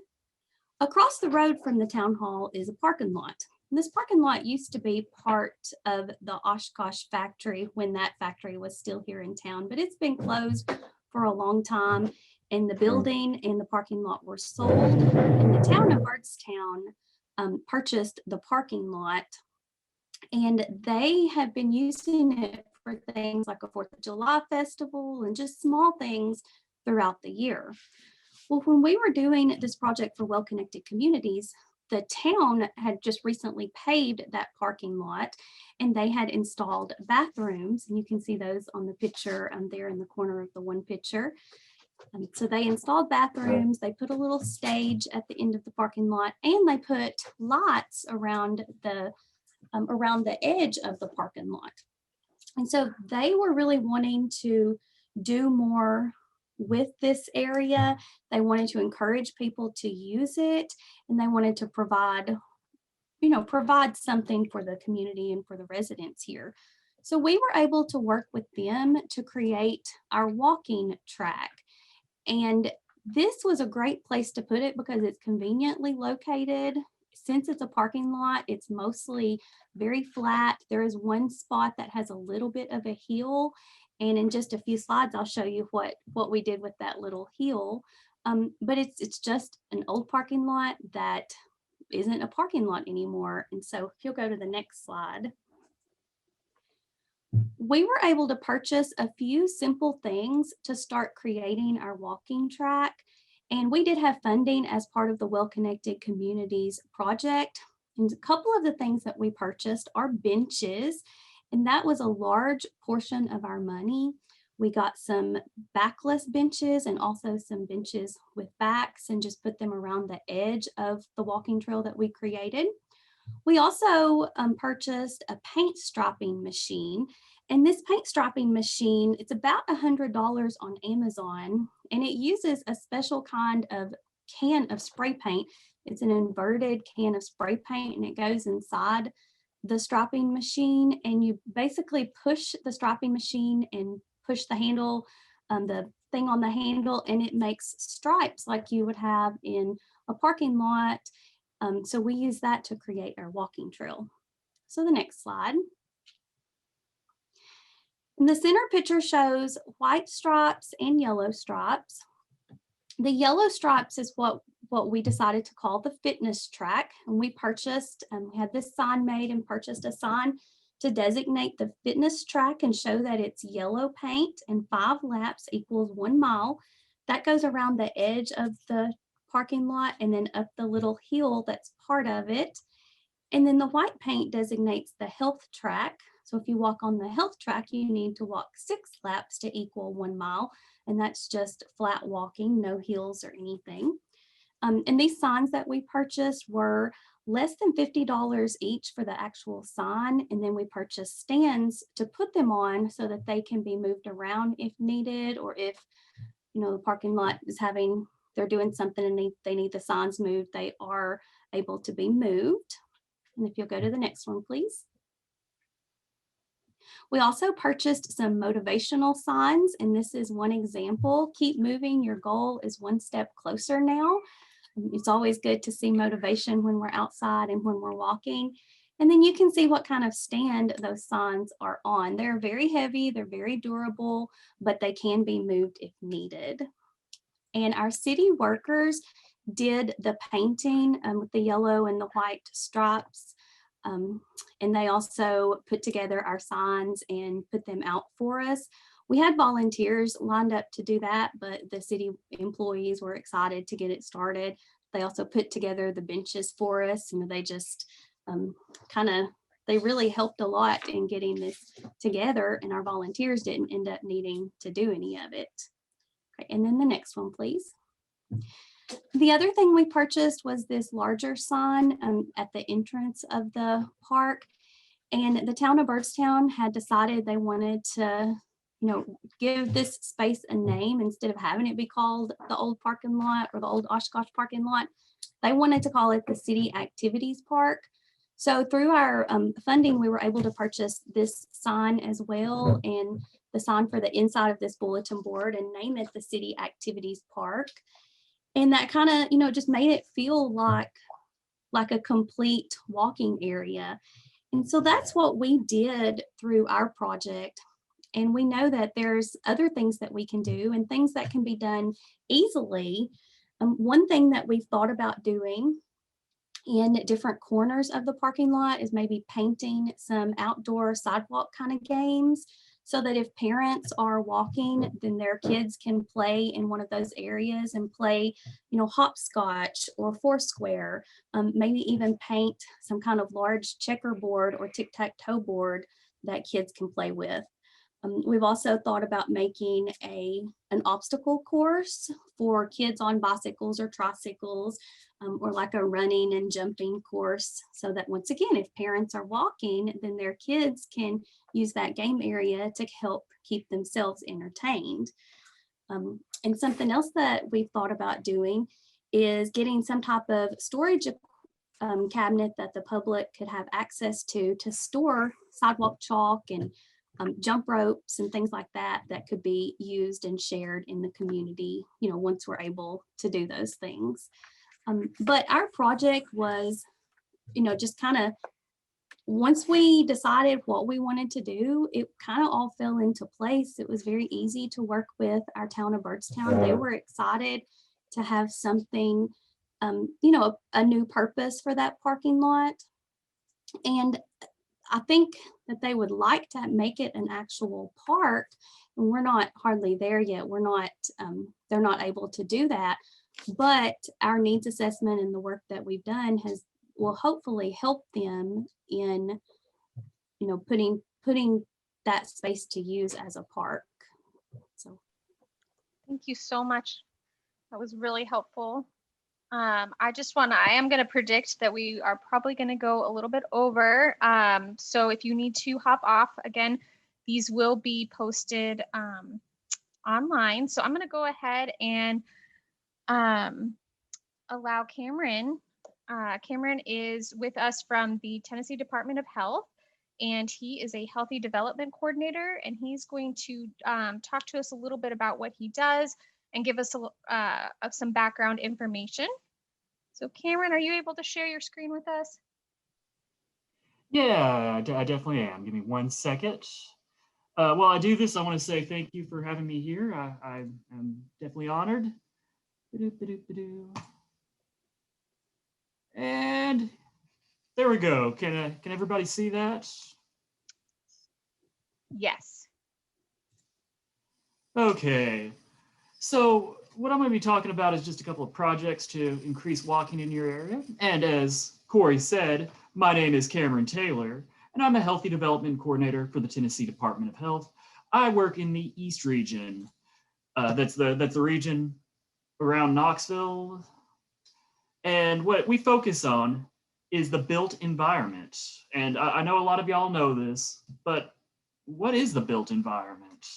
across the road from the town hall is a parking lot. And this parking lot used to be part of the Oshkosh factory when that factory was still here in town, but it's been closed for a long time. And the building and the parking lot were sold. And the town of Bardstown purchased the parking lot, and they have been using it for things like a 4th of July festival and just small things throughout the year. Well, when we were doing this project for Well-Connected Communities, the town had just recently paved that parking lot, and they had installed bathrooms, and you can see those on the picture there in the corner of the one picture. So they installed bathrooms, they put a little stage at the end of the parking lot, and they put lights around the edge of the parking lot. And so they were really wanting to do more with this area. They wanted to encourage people to use it, and they wanted to provide something for the community and for the residents here. So we were able to work with them to create our walking track. And this was a great place to put it because it's conveniently located. Since it's a parking lot, it's mostly very flat. There is one spot that has a little bit of a hill. And in just a few slides, I'll show you what we did with that little hill. But it's just an old parking lot that isn't a parking lot anymore. And so if you'll go to the next slide. We were able to purchase a few simple things to start creating our walking track. And we did have funding as part of the Well-Connected Communities project. And a couple of the things that we purchased are benches, and that was a large portion of our money. We got some backless benches and also some benches with backs, and just put them around the edge of the walking trail that we created. We also purchased a paint striping machine, and this paint striping machine, it's about $100 on Amazon, and it uses a special kind of can of spray paint. It's an inverted can of spray paint, and it goes inside the striping machine, and you basically push the striping machine and push the handle, the thing on the handle, and it makes stripes like you would have in a parking lot. So we use that to create our walking trail. So the next slide. And the center picture shows white stripes and yellow stripes. The yellow stripes is what we decided to call the fitness track. And we purchased, we had this sign made and purchased a sign to designate the fitness track and show that it's yellow paint and 5 laps equals 1 mile. That goes around the edge of the parking lot and then up the little hill that's part of it. And then the white paint designates the health track. So if you walk on the health track, you need to walk 6 laps to equal 1 mile. And that's just flat walking, no hills or anything. And these signs that we purchased were less than $50 each for the actual sign. And then we purchased stands to put them on so that they can be moved around if needed, or if, the parking lot is they're doing something and they need the signs moved, they are able to be moved. And if you'll go to the next one, please. We also purchased some motivational signs, and this is one example. Keep moving, your goal is one step closer now. It's always good to see motivation when we're outside and when we're walking. And then you can see what kind of stand those signs are on. They're very heavy, they're very durable, but they can be moved if needed. And our city workers did the painting with the yellow and the white stripes. And they also put together our signs and put them out for us. We had volunteers lined up to do that, but the city employees were excited to get it started. They also put together the benches for us, and they just they really helped a lot in getting this together, and our volunteers didn't end up needing to do any of it. Okay, and then the next one, please. The other thing we purchased was this larger sign at the entrance of the park. And the town of Byrdstown had decided they wanted to, give this space a name instead of having it be called the old parking lot or the old Oshkosh parking lot. They wanted to call it the City Activities Park. So through our funding, we were able to purchase this sign as well, and the sign for the inside of this bulletin board, and name it the City Activities Park. And that kind of, just made it feel like a complete walking area. And so that's what we did through our project. And we know that there's other things that we can do and things that can be done easily. One thing that we've thought about doing in different corners of the parking lot is maybe painting some outdoor sidewalk kind of games, so that if parents are walking, then their kids can play in one of those areas and play, hopscotch or foursquare, maybe even paint some kind of large checkerboard or tic-tac-toe board that kids can play with. We've also thought about making an obstacle course for kids on bicycles or tricycles, or like a running and jumping course, so that once again, if parents are walking, then their kids can use that game area to help keep themselves entertained. And something else that we've thought about doing is getting some type of storage cabinet that the public could have access to store sidewalk chalk and jump ropes and things like that could be used and shared in the community, once we're able to do those things. But our project was, just kind of, once we decided what we wanted to do, it kind of all fell into place. It was very easy to work with our town of Byrdstown. They were excited to have something, a new purpose for that parking lot. And I think that they would like to make it an actual park, and we're not hardly there yet. They're not able to do that, but our needs assessment and the work that we've done will hopefully help them in, putting that space to use as a park. So Thank you so much. That was really helpful. I am going to predict that we are probably going to go a little bit over. So if you need to hop off, again, these will be posted online. So I'm going to go ahead and allow Cameron. Cameron is with us from the Tennessee Department of Health, and he is a healthy development coordinator, and he's going to talk to us a little bit about what he does and give us some background information. So Cameron, are you able to share your screen with us? Yeah, I definitely am. Give me 1 second. While I do this, I want to say thank you for having me here. I am definitely honored. And there we go. Can everybody see that? Yes. Okay. So what I'm going to be talking about is just a couple of projects to increase walking in your area. And as Corey said, my name is Cameron Taylor, and I'm a Healthy Development Coordinator for the Tennessee Department of Health. I work in the East region. That's the region around Knoxville. And what we focus on is the built environment. And I know a lot of y'all know this, but what is the built environment?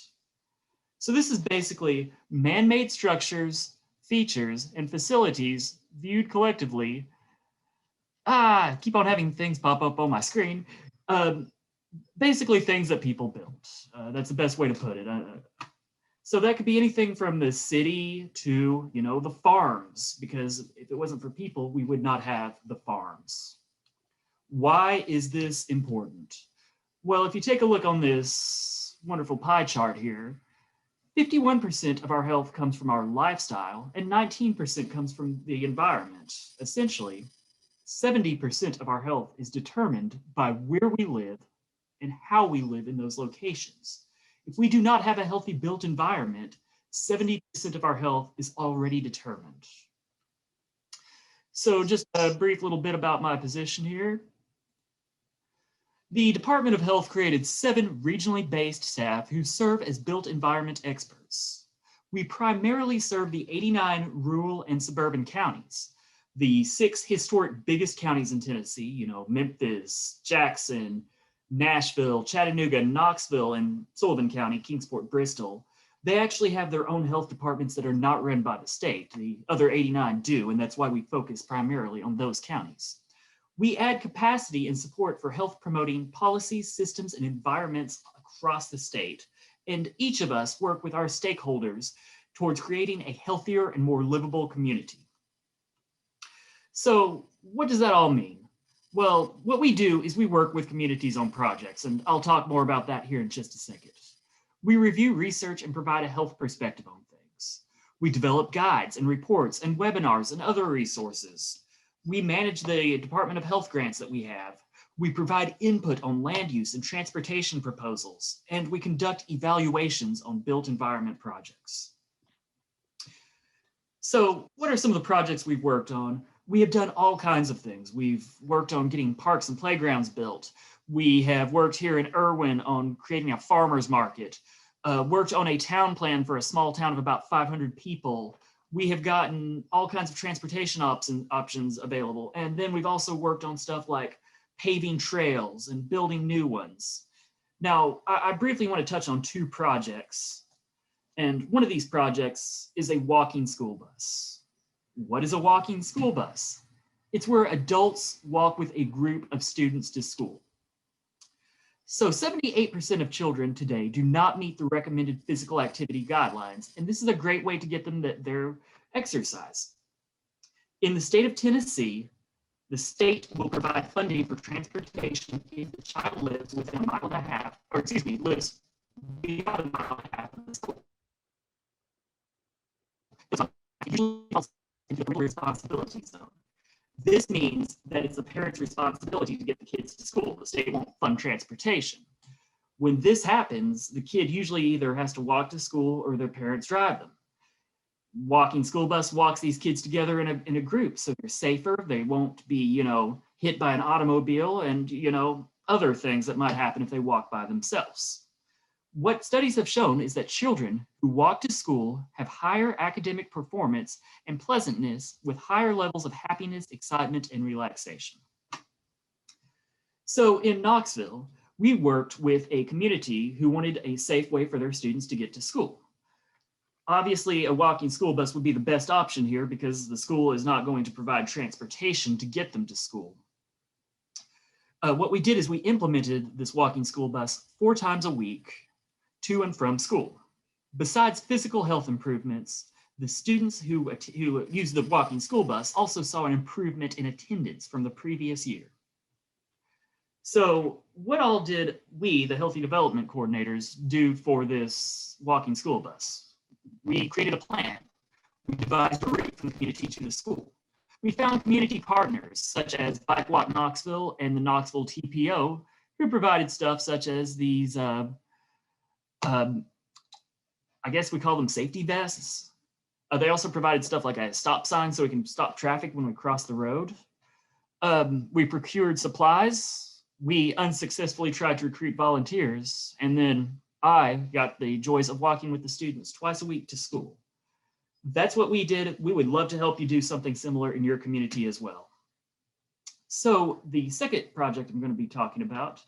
So this is basically man-made structures, features, and facilities viewed collectively keep on having things pop up on my screen. Basically things that people built. That's the best way to put it. So that could be anything from the city to, the farms, because if it wasn't for people, we would not have the farms. Why is this important? Well, if you take a look on this wonderful pie chart here, 51% of our health comes from our lifestyle and 19% comes from the environment. Essentially, 70% of our health is determined by where we live and how we live in those locations. If we do not have a healthy built environment, 70% of our health is already determined. So just a brief little bit about my position here. The Department of Health created 7 regionally based staff who serve as built environment experts. We primarily serve the 89 rural and suburban counties, the 6 historic biggest counties in Tennessee, Memphis, Jackson, Nashville, Chattanooga, Knoxville, and Sullivan County, Kingsport, Bristol. They actually have their own health departments that are not run by the state. The other 89 do, and that's why we focus primarily on those counties. We add capacity and support for health promoting policies, systems, and environments across the state. And each of us work with our stakeholders towards creating a healthier and more livable community. So what does that all mean? Well, what we do is we work with communities on projects, and I'll talk more about that here in just a second. We review research and provide a health perspective on things. We develop guides and reports and webinars and other resources. We manage the Department of Health grants that we have. We provide input on land use and transportation proposals, and we conduct evaluations on built environment projects. So what are some of the projects we've worked on? We have done all kinds of things. We've worked on getting parks and playgrounds built. We have worked here in Irwin on creating a farmer's market, worked on a town plan for a small town of about 500 people. We have gotten all kinds of transportation options available. And then we've also worked on stuff like paving trails and building new ones. Now, I briefly want to touch on 2 projects. And one of these projects is a walking school bus. What is a walking school bus? It's where adults walk with a group of students to school. So 78% of children today do not meet the recommended physical activity guidelines, and this is a great way to get them their exercise. In the state of Tennessee, the state will provide funding for transportation if the child lives within a mile and a half, or excuse me, lives beyond a mile and a half of the school. Into a responsibility zone. This means that it's the parent's responsibility to get the kids to school. The state won't fund transportation. When this happens, the kid usually either has to walk to school or their parents drive them. Walking school bus walks these kids together in a group, so they're safer. They won't be, hit by an automobile and, other things that might happen if they walk by themselves. What studies have shown is that children who walk to school have higher academic performance and pleasantness with higher levels of happiness, excitement, and relaxation. So in Knoxville, we worked with a community who wanted a safe way for their students to get to school. Obviously, a walking school bus would be the best option here because the school is not going to provide transportation to get them to school. What we did is we implemented this walking school bus 4 times a week to and from school. Besides physical health improvements, the students who used the walking school bus also saw an improvement in attendance from the previous year. So what all did we, the Healthy Development Coordinators, do for this walking school bus? We created a plan. We devised a route from the community to the school. We found community partners such as Bike Walk Knoxville and the Knoxville TPO, who provided stuff such as these I guess we call them safety vests. They also provided stuff like a stop sign so we can stop traffic when we cross the road. We procured supplies. We unsuccessfully tried to recruit volunteers. And then I got the joys of walking with the students twice a week to school. That's what we did. We would love to help you do something similar in your community as well. So the second project I'm going to be talking about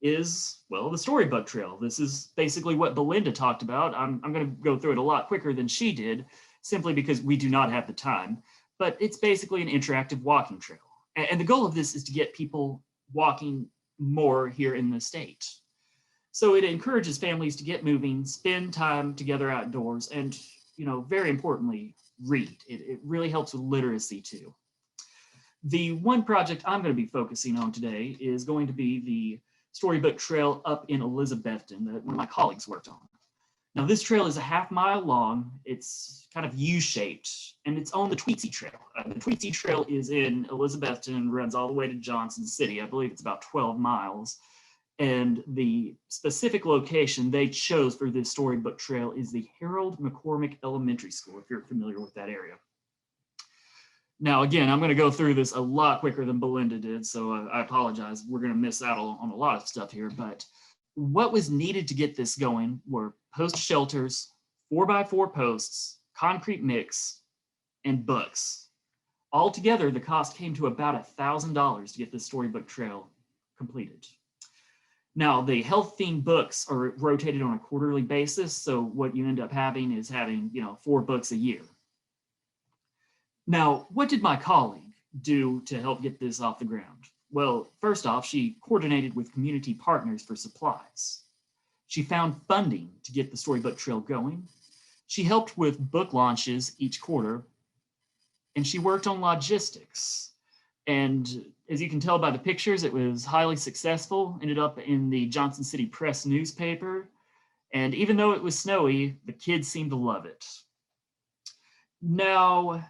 is, well, the Storybook Trail. This is basically what Belinda talked about. I'm going to go through it a lot quicker than she did, simply because we do not have the time, but it's basically an interactive walking trail. And the goal of this is to get people walking more here in the state. So it encourages families to get moving, spend time together outdoors, and, very importantly, read. It really helps with literacy too. The one project I'm going to be focusing on today is going to be the Storybook Trail up in Elizabethton that one of my colleagues worked on. Now, this trail is a half-mile long. It's kind of U-shaped, and it's on the Tweetsy Trail. The Tweetsy Trail is in Elizabethton and runs all the way to Johnson City. I believe it's about 12 miles. And the specific location they chose for this Storybook Trail is the Harold McCormick Elementary School, if you're familiar with that area. Now, again, I'm going to go through this a lot quicker than Belinda did, so I apologize. We're going to miss out on a lot of stuff here, but what was needed to get this going were post shelters, 4x4 posts, concrete mix, and books. Altogether, the cost came to about $1,000 to get this Storybook Trail completed. Now, the health-themed books are rotated on a quarterly basis, so what you end up having is having, 4 books a year. Now, what did my colleague do to help get this off the ground? Well, first off, she coordinated with community partners for supplies. She found funding to get the Storybook Trail going. She helped with book launches each quarter, and she worked on logistics. And as you can tell by the pictures, it was highly successful, ended up in the Johnson City Press newspaper. And even though it was snowy, the kids seemed to love it. Now,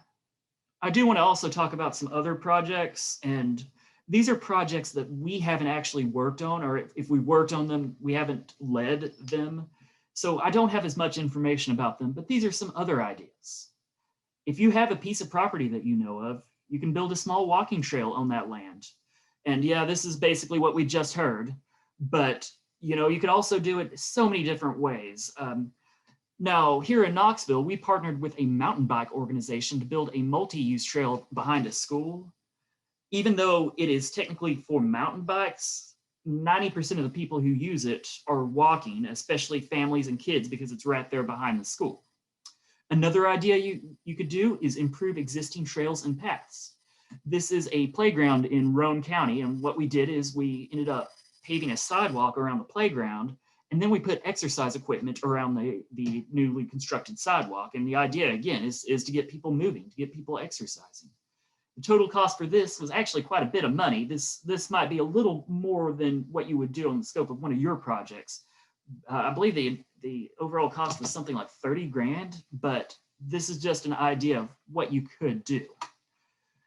I do want to also talk about some other projects, and these are projects that we haven't actually worked on, or if we worked on them, we haven't led them. So I don't have as much information about them, but these are some other ideas. If you have a piece of property that you know of, you can build a small walking trail on that land. And yeah, this is basically what we just heard, but you could also do it so many different ways. Now, here in Knoxville, we partnered with a mountain bike organization to build a multi-use trail behind a school. Even though it is technically for mountain bikes, 90% of the people who use it are walking, especially families and kids, because it's right there behind the school. Another idea you could do is improve existing trails and paths. This is a playground in Roane County, and what we did is we ended up paving a sidewalk around the playground, and then we put exercise equipment around the newly constructed sidewalk. And the idea, again, is to get people moving, to get people exercising. The total cost for this was actually quite a bit of money. This might be a little more than what you would do on the scope of one of your projects. I believe the overall cost was something like 30 grand, but this is just an idea of what you could do.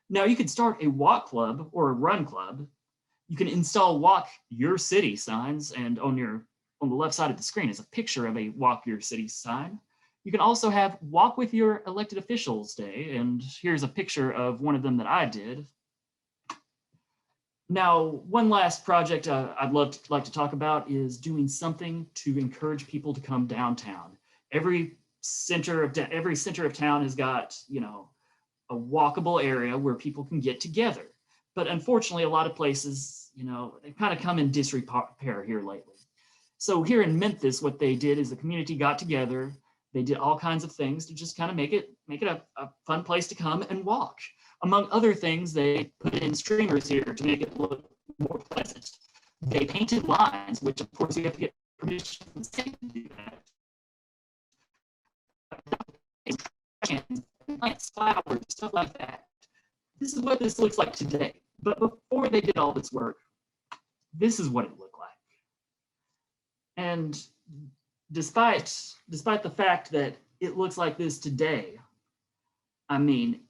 Now, you could start a walk club or a run club. You can install Walk Your City signs, and on the left side of the screen is a picture of a Walk Your City sign. You can also have Walk with Your Elected Officials Day, and here's a picture of one of them that I did. Now, one last project I'd like to talk about is doing something to encourage people to come downtown. Every center of town has got, a walkable area where people can get together. But unfortunately, a lot of places, they've kind of come in disrepair here lately. So here in Memphis, what they did is the community got together. They did all kinds of things to just kind of make it a fun place to come and walk. Among other things, they put in streamers here to make it look more pleasant. They painted lines, which of course you have to get permission from the state to do that. Plants, flowers, stuff like that. This is what this looks like today. But before they did all this work, this is what it looked like. And despite the fact that it looks like this today, I mean,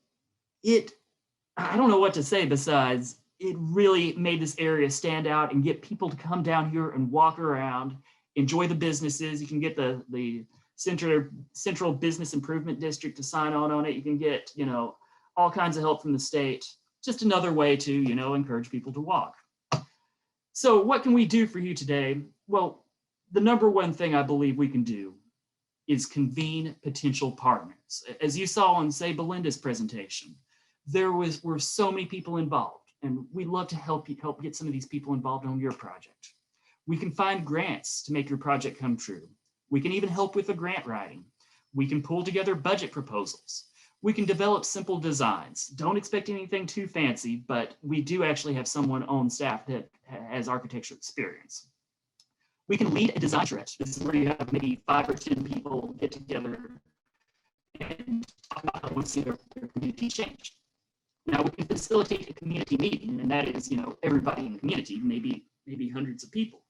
I don't know what to say besides it really made this area stand out and get people to come down here and walk around, enjoy the businesses. You can get the Central Business Improvement District to sign on it. You can get, all kinds of help from the state. Just another way to, encourage people to walk. So what can we do for you today? Well, the number one thing I believe we can do is convene potential partners. As you saw on, say, Belinda's presentation, were so many people involved, and we'd love to help get some of these people involved on your project. We can find grants to make your project come true. We can even help with the grant writing. We can pull together budget proposals. We can develop simple designs. Don't expect anything too fancy, but we do actually have someone on staff that has architecture experience. We can lead a design stretch. This is where you have maybe 5 or 10 people get together and talk about how they want to see their community change. Now we can facilitate a community meeting, and that is, everybody in the community, maybe hundreds of people.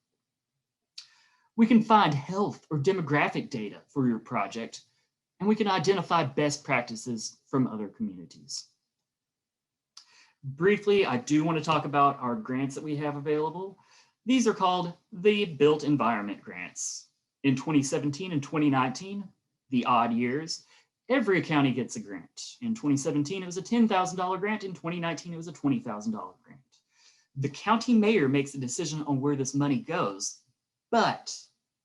We can find health or demographic data for your project, and we can identify best practices from other communities. Briefly, I do want to talk about our grants that we have available. These are called the Built Environment Grants. In 2017 and 2019, the odd years, every county gets a grant. In 2017, it was a $10,000 grant. In 2019, it was a $20,000 grant. The county mayor makes a decision on where this money goes, but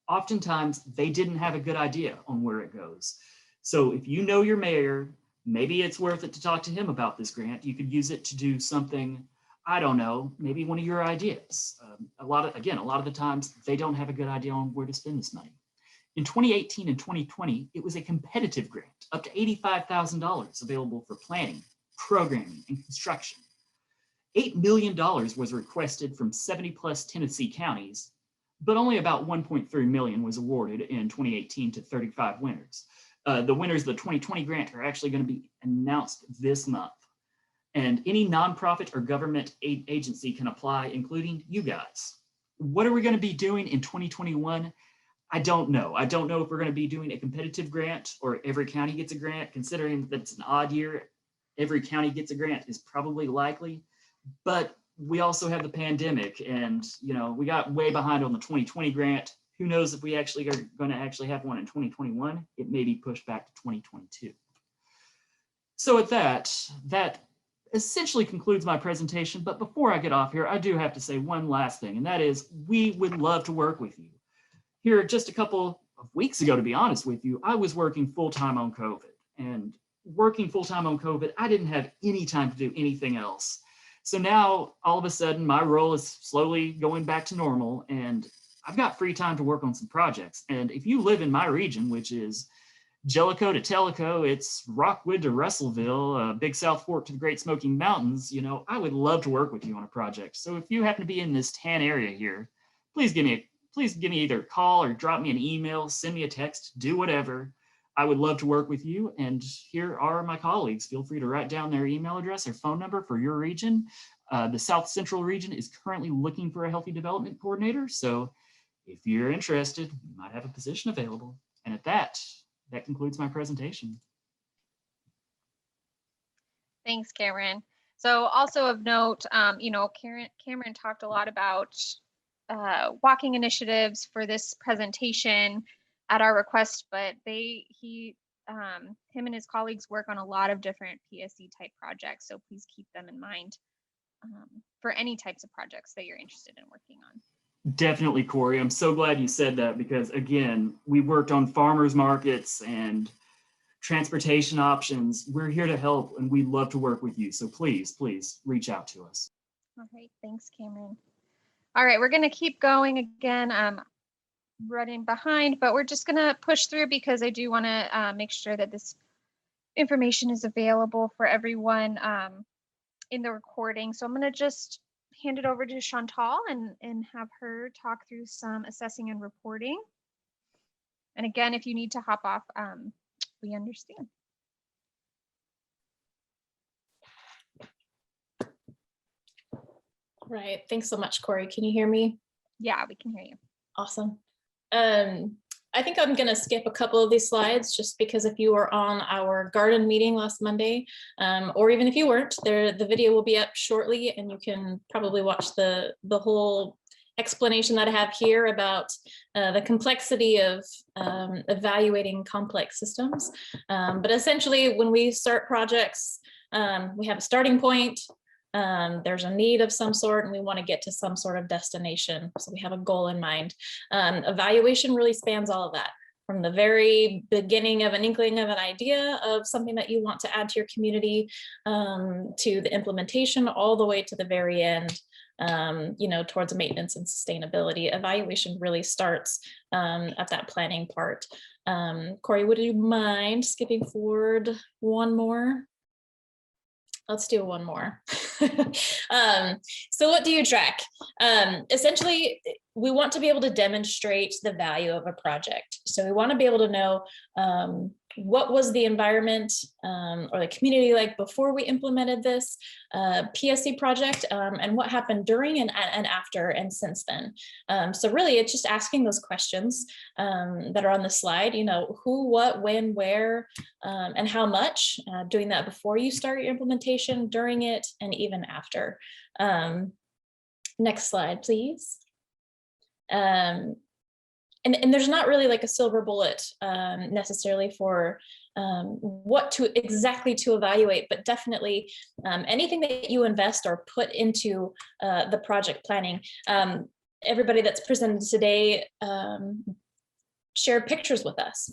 oftentimes they didn't have a good idea on where it goes. So if you know your mayor, maybe it's worth it to talk to him about this grant. You could use it to do something, I don't know, maybe one of your ideas. A lot of the times they don't have a good idea on where to spend this money. In 2018 and 2020, it was a competitive grant, up to $85,000 available for planning, programming, and construction. $8 million was requested from 70+ Tennessee counties, but only about 1.3 million was awarded in 2018 to 35 winners. The winners of the 2020 grant are actually going to be announced this month. And any nonprofit or government agency can apply, including you guys. What are we going to be doing in 2021? I don't know. I don't know if we're going to be doing a competitive grant or every county gets a grant. Considering that it's an odd year, every county gets a grant is probably likely. But we also have the pandemic, and we got way behind on the 2020 grant. Who knows if we actually are going to actually have one in 2021? It may be pushed back to 2022. So with that essentially concludes my presentation. But before I get off here, I do have to say one last thing, and that is we would love to work with you. Here, just a couple of weeks ago, to be honest with you, I was working full-time on COVID. And working full-time on COVID, I didn't have any time to do anything else. So now, all of a sudden, my role is slowly going back to normal, and I've got free time to work on some projects. And if you live in my region, which is Jellicoe to Tellico, it's Rockwood to Russellville, Big South Fork to the Great Smoky Mountains, I would love to work with you on a project. So if you happen to be in this tan area here, please give me either a call or drop me an email, send me a text, do whatever. I would love to work with you. And here are my colleagues. Feel free to write down their email address or phone number for your region. The South Central region is currently looking for a healthy development coordinator. So if you're interested, we might have a position available. And at that concludes my presentation. Thanks, Cameron. So also of note, Cameron talked a lot about walking initiatives for this presentation at our request, but him and his colleagues work on a lot of different PSE type projects. So please keep them in mind for any types of projects that you're interested in working on. Definitely, Corey. I'm so glad you said that because, again, we worked on farmers markets and transportation options. We're here to help, and we'd love to work with you. So please reach out to us. All right. Thanks, Cameron. All right. We're going to keep going again. Running behind, but we're just going to push through because I do want to make sure that this information is available for everyone in the recording. So I'm going to just hand it over to Chantal and have her talk through some assessing and reporting. And again, if you need to hop off, we understand. Right. Thanks so much, Corey. Can you hear me? Yeah, we can hear you. Awesome. I think I'm going to skip a couple of these slides just because if you were on our garden meeting last Monday, or even if you weren't, the video will be up shortly and you can probably watch the whole explanation that I have here about the complexity of evaluating complex systems. But essentially, when we start projects, we have a starting point. There's a need of some sort and we want to get to some sort of destination. So we have a goal in mind. Evaluation really spans all of that, from the very beginning of an inkling of an idea of something that you want to add to your community, to the implementation, all the way to the very end, towards maintenance and sustainability. Evaluation really starts at that planning part. Corey, would you mind skipping forward one more? Let's do one more. So what do you track? Essentially, we want to be able to demonstrate the value of a project. So we want to be able to know what was the environment or the community like before we implemented this PSC project, and what happened during and after and since then. So really, it's just asking those questions that are on the slide, who, what, when, where, and how much, doing that before you start your implementation, during it, and even after. Next slide, please. And there's not really like a silver bullet necessarily for what to exactly to evaluate, but definitely anything that you invest or put into the project planning. Everybody that's presented today shared pictures with us,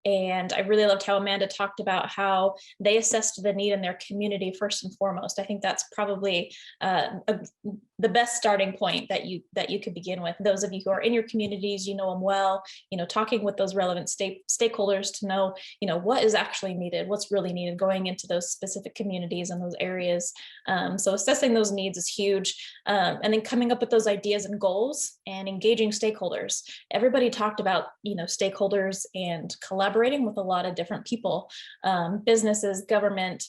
and I really loved how Amanda talked about how they assessed the need in their community first and foremost. I think that's probably the best starting point that you could begin with. Those of you who are in your communities, you know them well, talking with those relevant stakeholders to know, what is actually needed, what's really needed going into those specific communities and those areas. So assessing those needs is huge. And then coming up with those ideas and goals and engaging stakeholders. Everybody talked about, stakeholders and collaborating with a lot of different people, businesses, government,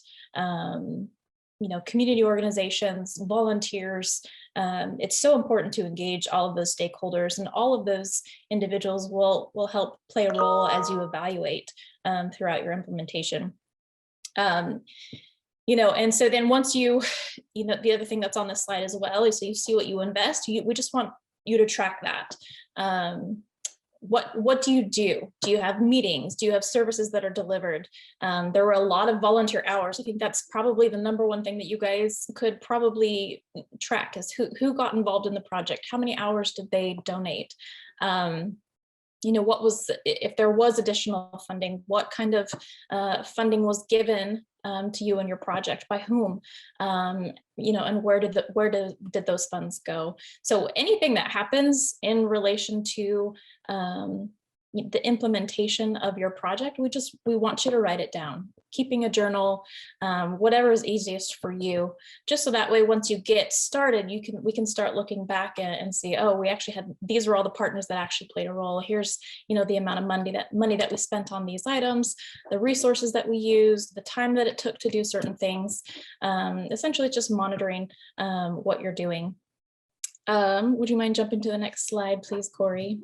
community organizations, volunteers. It's so important to engage all of those stakeholders, and all of those individuals will help play a role as you evaluate throughout your implementation. And so then once you, the other thing that's on this slide as well is so you see what you invest, we just want you to track that. What do you do? Do you have meetings? Do you have services that are delivered? There were a lot of volunteer hours. I think that's probably the number one thing that you guys could probably track is who got involved in the project? How many hours did they donate? What was, if there was additional funding, what kind of funding was given to you and your project, by whom, and where did those funds go? So anything that happens in relation to the implementation of your project, we want you to write it down, keeping a journal, whatever is easiest for you, just so that way once you get started, we can start looking back and see, oh, we actually had, these were all the partners that actually played a role. Here's the amount of money that we spent on these items, the resources that we used, the time that it took to do certain things. Essentially just monitoring what you're doing. Would you mind jumping to the next slide, please, Corey?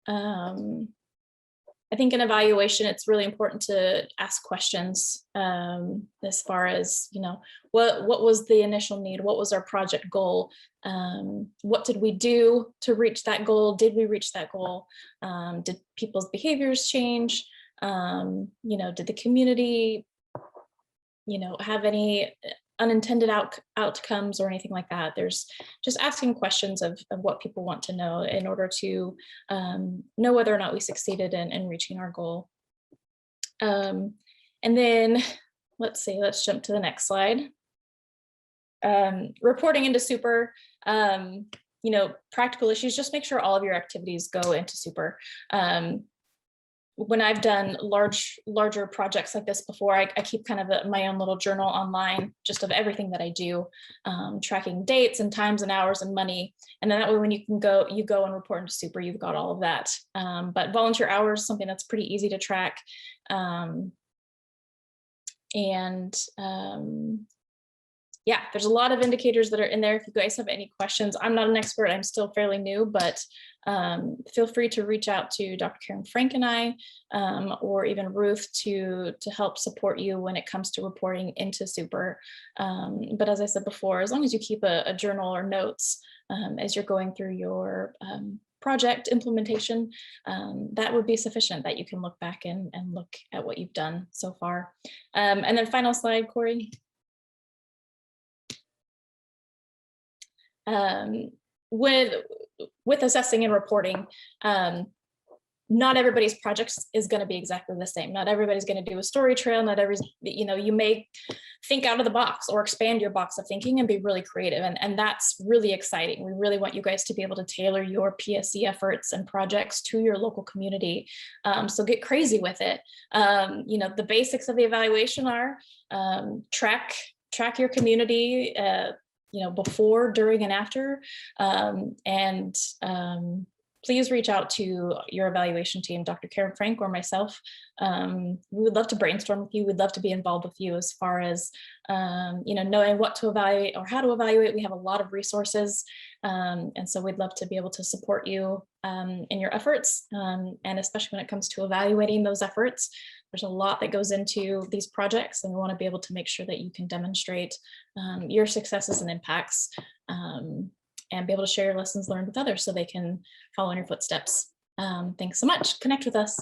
I think in evaluation, it's really important to ask questions as far as, what was the initial need? What was our project goal? What did we do to reach that goal? Did we reach that goal? Did people's behaviors change? Did the community, have any unintended outcomes or anything like that? There's just asking questions of what people want to know in order to know whether or not we succeeded in reaching our goal. And then let's jump to the next slide. Reporting into Super, practical issues, just make sure all of your activities go into Super. When I've done larger projects like this before, I keep kind of my own little journal online, just of everything that I do, tracking dates and times and hours and money. And then that way, when you go and report into Super, you've got all of that. But volunteer hours, something that's pretty easy to track. Yeah, there's a lot of indicators that are in there. If you guys have any questions, I'm not an expert, I'm still fairly new, but feel free to reach out to Dr. Karen Frank and I, or even Ruth to help support you when it comes to reporting into Super. But as I said before, as long as you keep a journal or notes as you're going through your project implementation, that would be sufficient, that you can look back and look at what you've done so far. And then final slide, Corey. With assessing and reporting, not everybody's project is going to be exactly the same. Not everybody's going to do a story trail. Not every, you may think out of the box or expand your box of thinking and be really creative. And that's really exciting. We really want you guys to be able to tailor your PSE efforts and projects to your local community. So get crazy with it. The basics of the evaluation are track your community, before, during, and after, please reach out to your evaluation team, Dr. Karen Frank or myself. We would love to brainstorm with you. We'd love to be involved with you as far as, knowing what to evaluate or how to evaluate. We have a lot of resources. And so we'd love to be able to support you in your efforts. And especially when it comes to evaluating those efforts, there's a lot that goes into these projects, and we want to be able to make sure that you can demonstrate your successes and impacts, and be able to share your lessons learned with others so they can follow in your footsteps. Thanks so much. Connect with us.